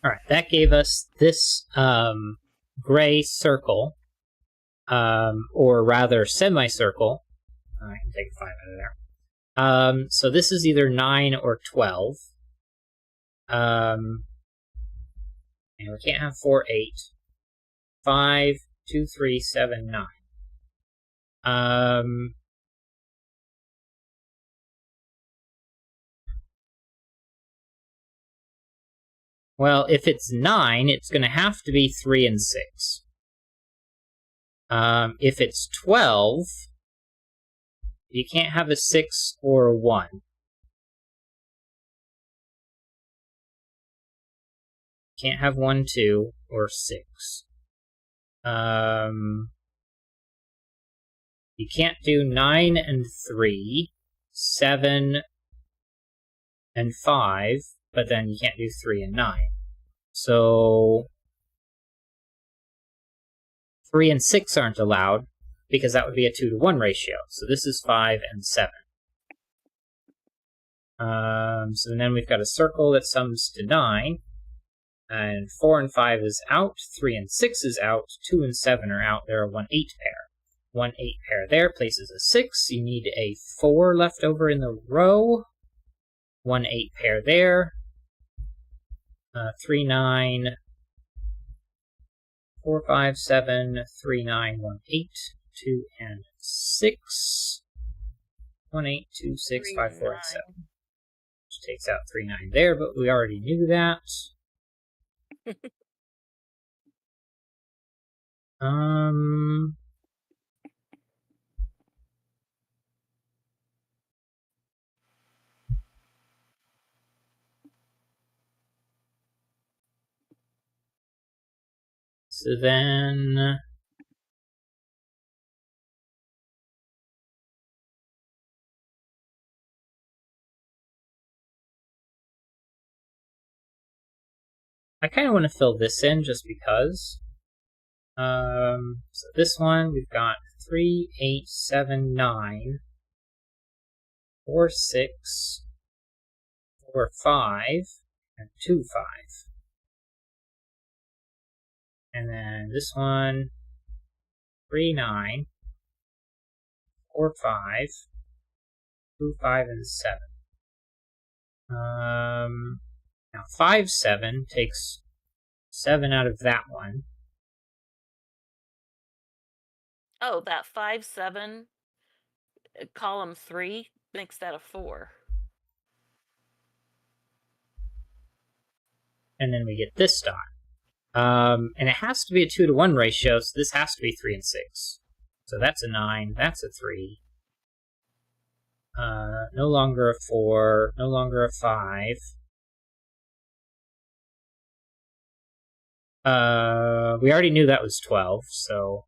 Alright, that gave us this gray circle, or rather semicircle. I can take a 5 out of there. So this is either 9 or 12. And we can't have 4, 8. 5, 2, 3, 7, 9. Well, if it's 9, it's going to have to be 3 and 6. If it's 12, you can't have a 6 or a 1. Can't have 1, 2, or 6. You can't do 9 and 3, 7 and 5, but then you can't do 3 and 9. So 3 and 6 aren't allowed, because that would be a 2 to 1 ratio. So this is 5 and 7. So then we've got a circle that sums to 9. And 4 and 5 is out, 3 and 6 is out, 2 and 7 are out. There are 1, 8 pair. 1, 8 pair there places a 6. You need a 4 left over in the row. 1, 8 pair there. 3, 9, 4, 5, 7, 3, 9, 1, 8, 2, and 6. 1, 8, 2, 6, 5, 4, and 7. Which takes out 3, 9 there, but we already knew that. So then I kind of want to fill this in just because. So this one, we've got 3, 8, 7, 9, 4, 6, 4, 5, and 2, 5. And then this one, 3, 9, 4, 5, 2, 5, and 7. Now 5, 7 takes 7 out of that one. Oh, that 5, 7, column 3 makes that a 4. And then we get this dot. And it has to be a 2 to 1 ratio, so this has to be 3 and 6. So that's a 9, that's a 3. No longer a 4, no longer a 5. We already knew that was 12, so...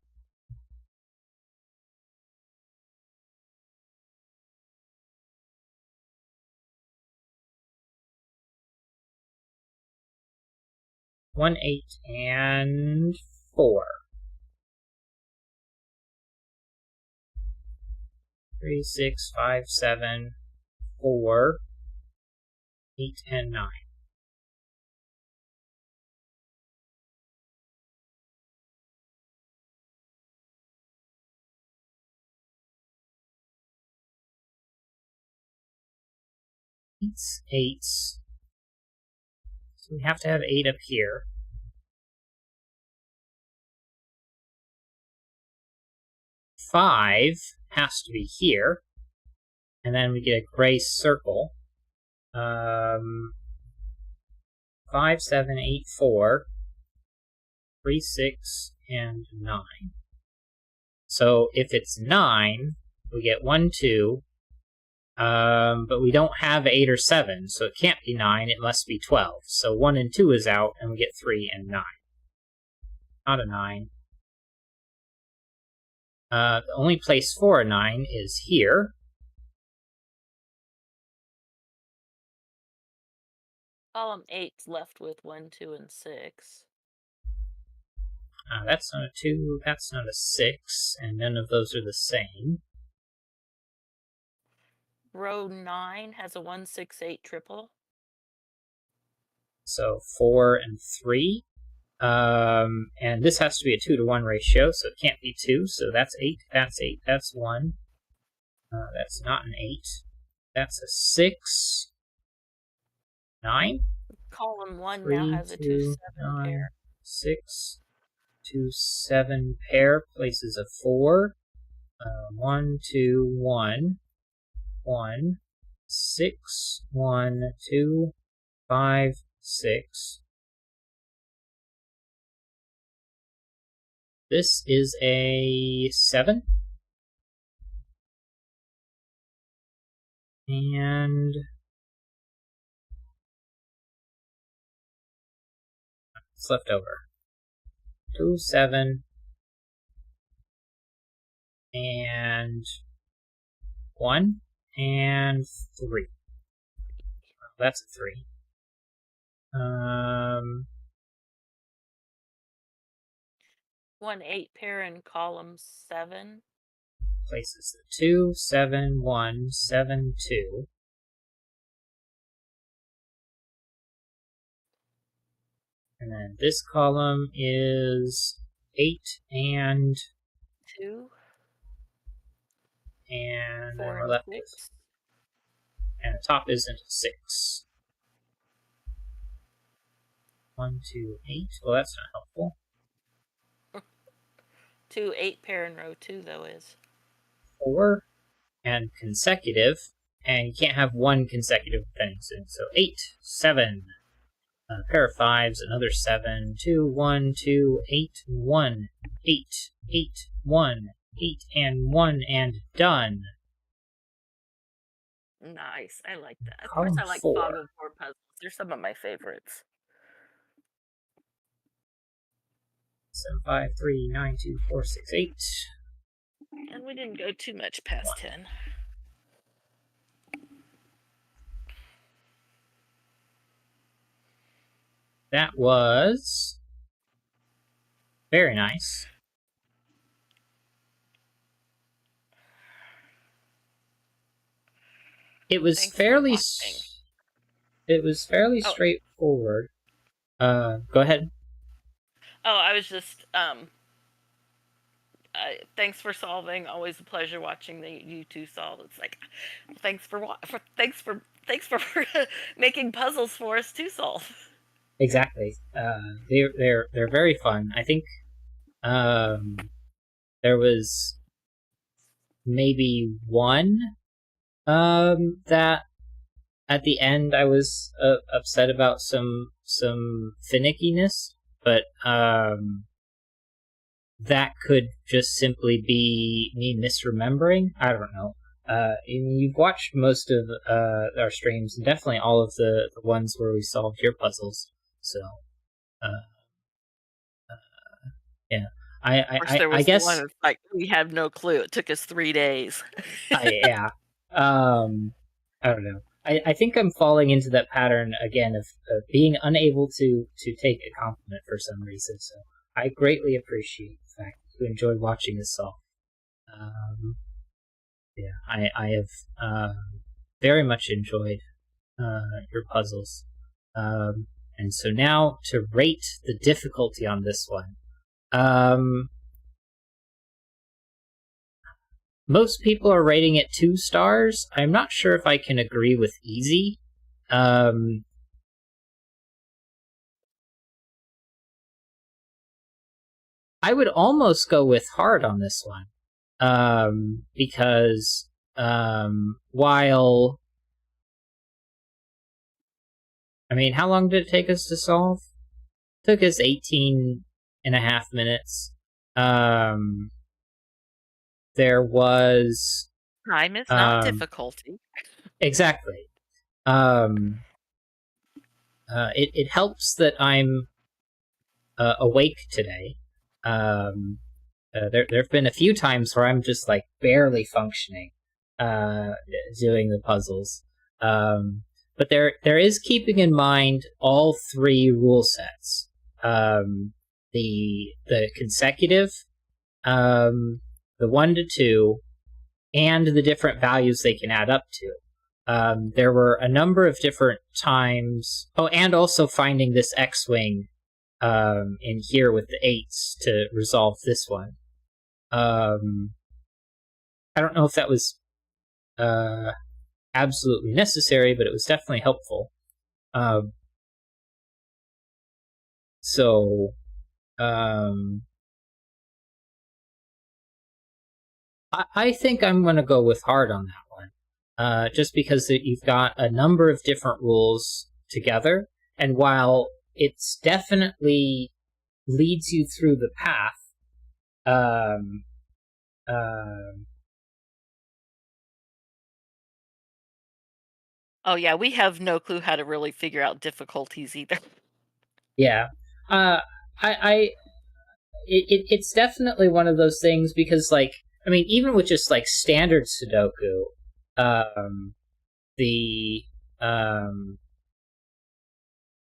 One, 8, and 4. 3, 6, 5, 7, 4, 8, and 9. Eights, eights. So we have to have 8 up here. 5 has to be here. And then we get a gray circle. 5, 7, 8, 4, 3, 6, and 9. So if it's 9, we get 1, 2, but we don't have 8 or 7, so it can't be 9, it must be 12. So 1 and 2 is out, and we get 3 and 9. Not a 9. The only place for a 9 is here. Column 8's left with 1, 2, and 6. That's not a 2, that's not a 6, and none of those are the same. Row 9 has a 1, 6, 8 triple. So 4 and 3. And this has to be a 2-to-1 ratio, so it can't be 2, so that's 8, that's 1. That's not an 8. That's a 6. 9? Column 1 3, now has a 2, 7 9, pair. 6, 2, 7 pair, places a 4. 1, 2, 1. 1, 6, 1, 2, 5, 6. This is a 7. And it's left over. 2, 7, and 1, and 3. That's a 3. 1, 8 pair in column 7. Places the 2, 7, 1, 7, 2. And then this column is 8 and 2. And 4 then we're and left 6. with, and the top isn't a 6. 1, 2, 8. Well, that's not helpful. 2, 8 pair in row 2, though, is 4 and consecutive, and you can't have one consecutive thing. So 8, 7, a pair of 5s, another 7, 2, 1, 2, 8, 1, 8, 8, 1, 8, and 1, and done. Nice. I like that. Of Column course, I like 4. fog of war puzzles. They're some of my favorites. 7, 5, 3, 9, 2, 4, 6, 8. And we didn't go too much past 10. That was very nice. It was fairly straightforward. Go ahead. Oh, I was just thanks for solving. Always a pleasure watching you two solve. It's like thanks for making puzzles for us to solve. Exactly. They're very fun. I think there was maybe one that at the end I was upset about some finickiness, but that could just simply be me misremembering. I don't know. You've watched most of our streams, and definitely all of the ones where we solved your puzzles. So, yeah. I guess one like we have no clue. It took us 3 days. yeah. I don't know. I think I'm falling into that pattern again of being unable to take a compliment for some reason. So I greatly appreciate the fact that you enjoy watching us solve. Yeah, I have very much enjoyed your puzzles. And so now to rate the difficulty on this one. Most people are rating it 2 stars. I'm not sure if I can agree with easy. Um, I would almost go with hard on this one, because while I mean, how long did it take us to solve? It took us 18 and a half minutes. There was Time is not difficulty. exactly. It helps that I'm awake today. There have been a few times where I'm just like barely functioning, doing the puzzles. But there is keeping in mind all three rule sets. The consecutive, the 1 to 2, and the different values they can add up to. There were a number of different times. Oh, and also finding this X-wing in here with the 8s to resolve this one. I don't know if that was absolutely necessary, but it was definitely helpful. So I think I'm going to go with hard on that one, just because you've got a number of different rules together, and while it's definitely leads you through the path, Oh yeah, we have no clue how to really figure out difficulties either. yeah, it's definitely one of those things because, like, I mean, even with just like standard Sudoku, the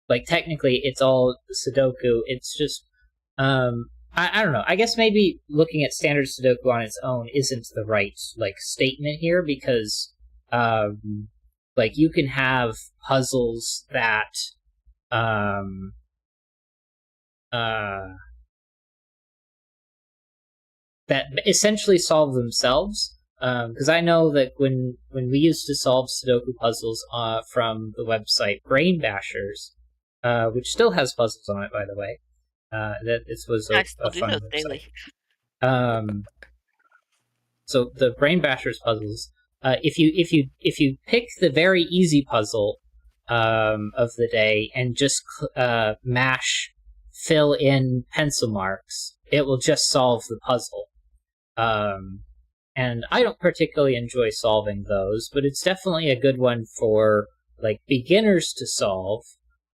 like technically it's all Sudoku. It's just I don't know. I guess maybe looking at standard Sudoku on its own isn't the right like statement here because like you can have puzzles that um that essentially solve themselves. Because I know that when we used to solve Sudoku puzzles from the website Brain Bashers, which still has puzzles on it, by the way, that this was I still a do fun those website. daily. So the Brain Bashers puzzles, if you pick the very easy puzzle of the day and just mash fill in pencil marks, it will just solve the puzzle. And I don't particularly enjoy solving those, but it's definitely a good one for like beginners to solve,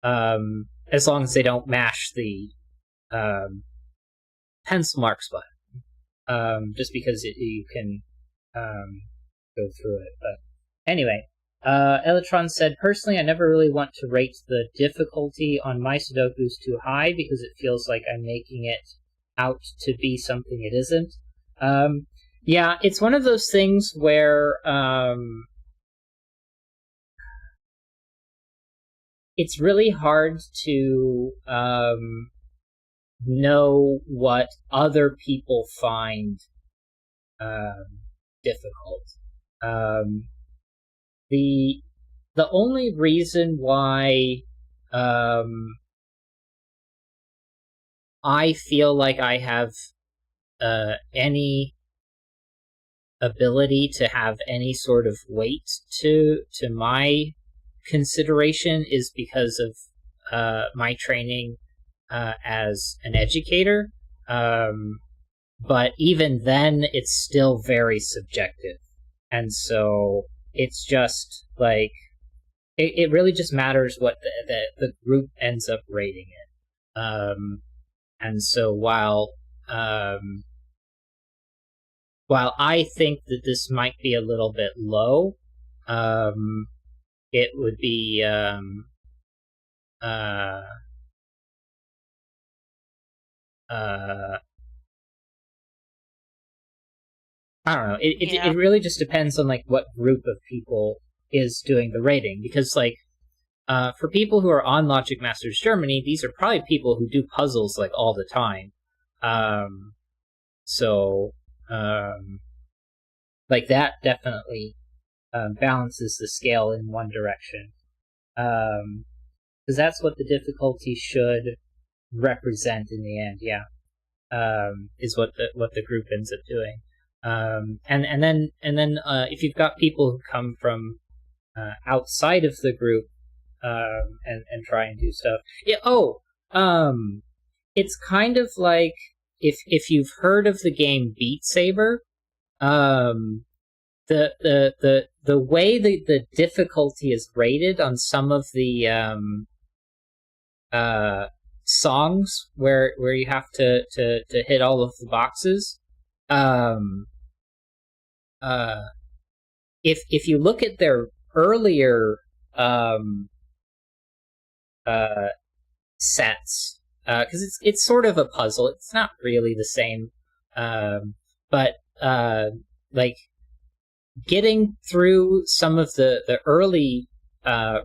as long as they don't mash the pencil marks button, just because you can go through it. But anyway, Electron said, personally, I never really want to rate the difficulty on my Sudokus too high because it feels like I'm making it out to be something it isn't. Yeah, it's one of those things where it's really hard to know what other people find difficult. The only reason why I feel like I have any ability to have any sort of weight to my consideration is because of my training as an educator. But even then, it's still very subjective, and so it's just like it really just matters what the group ends up rating it. And so while I think that this might be a little bit low, it would be I don't know. It really just depends on like what group of people is doing the rating, because like for people who are on Logic Masters Germany, these are probably people who do puzzles like all the time. So like that definitely balances the scale in one direction. because that's what the difficulty should represent in the end. Yeah, is what the group ends up doing. And then if you've got people who come from outside of the group and try and do stuff. Yeah. Oh, it's kind of like if you've heard of the game Beat Saber, the way the difficulty is rated on some of the songs where you have to hit all of the boxes. If you look at their earlier sets, because it's sort of a puzzle. It's not really the same, but like getting through some of the early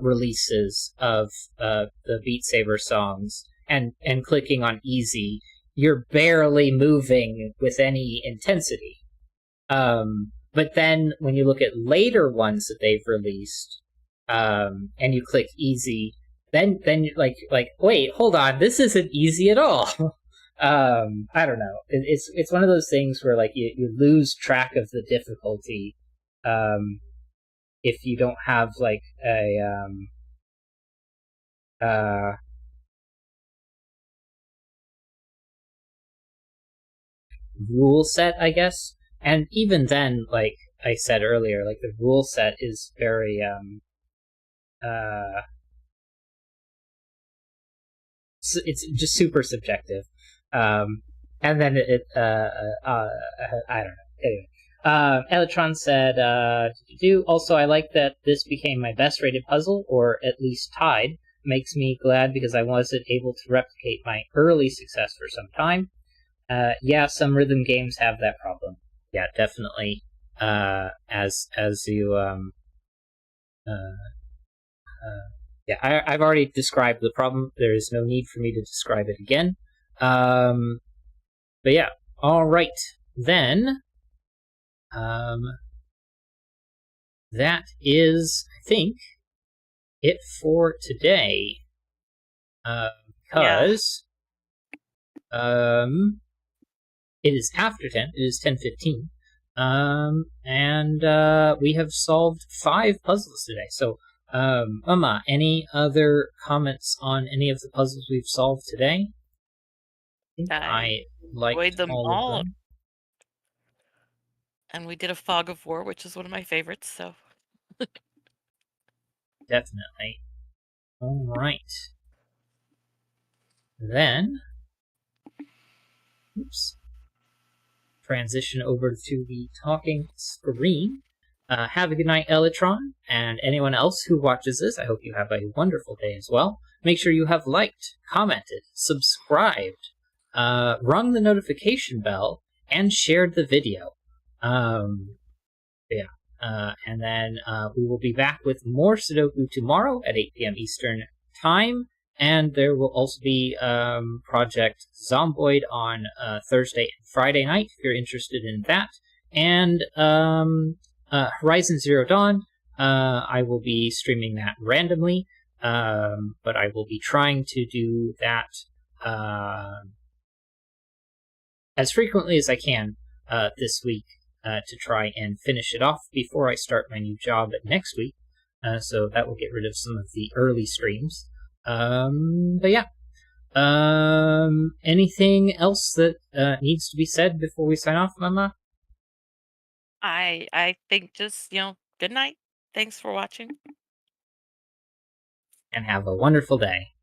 releases of the Beat Saber songs and clicking on easy, you're barely moving with any intensity. But then when you look at later ones that they've released, and you click easy, then you're like wait, hold on, this isn't easy at all. I don't know. It's one of those things where like you lose track of the difficulty if you don't have like a rule set, I guess. And even then, like I said earlier, like the rule set is very it's just super subjective. And then I don't know. Anyway, Electron said, also, I like that this became my best rated puzzle, or at least tied. Makes me glad because I wasn't able to replicate my early success for some time. Yeah, some rhythm games have that problem. Yeah, definitely. As you yeah, I've already described the problem. There is no need for me to describe it again. But yeah, all right then. That is, I think, it for today. Because it is after 10. It is 10:15. And we have solved 5 puzzles today. So, Mama, any other comments on any of the puzzles we've solved today? I think I liked them all of them. And we did a Fog of War, which is one of my favorites, so. Definitely. All right. Then, oops. Transition over to the talking screen. Have a good night, Elytron, and anyone else who watches this. I hope you have a wonderful day as well. Make sure you have liked, commented, subscribed, rung the notification bell, and shared the video. Yeah. And then we will be back with more Sudoku tomorrow at 8 p.m. Eastern Time. And there will also be Project Zomboid on Thursday and Friday night, if you're interested in that. And Horizon Zero Dawn, I will be streaming that randomly, but I will be trying to do that as frequently as I can this week to try and finish it off before I start my new job next week. So that will get rid of some of the early streams. But yeah. Anything else that needs to be said before we sign off, Mama? I think just, good night. Thanks for watching. And have a wonderful day.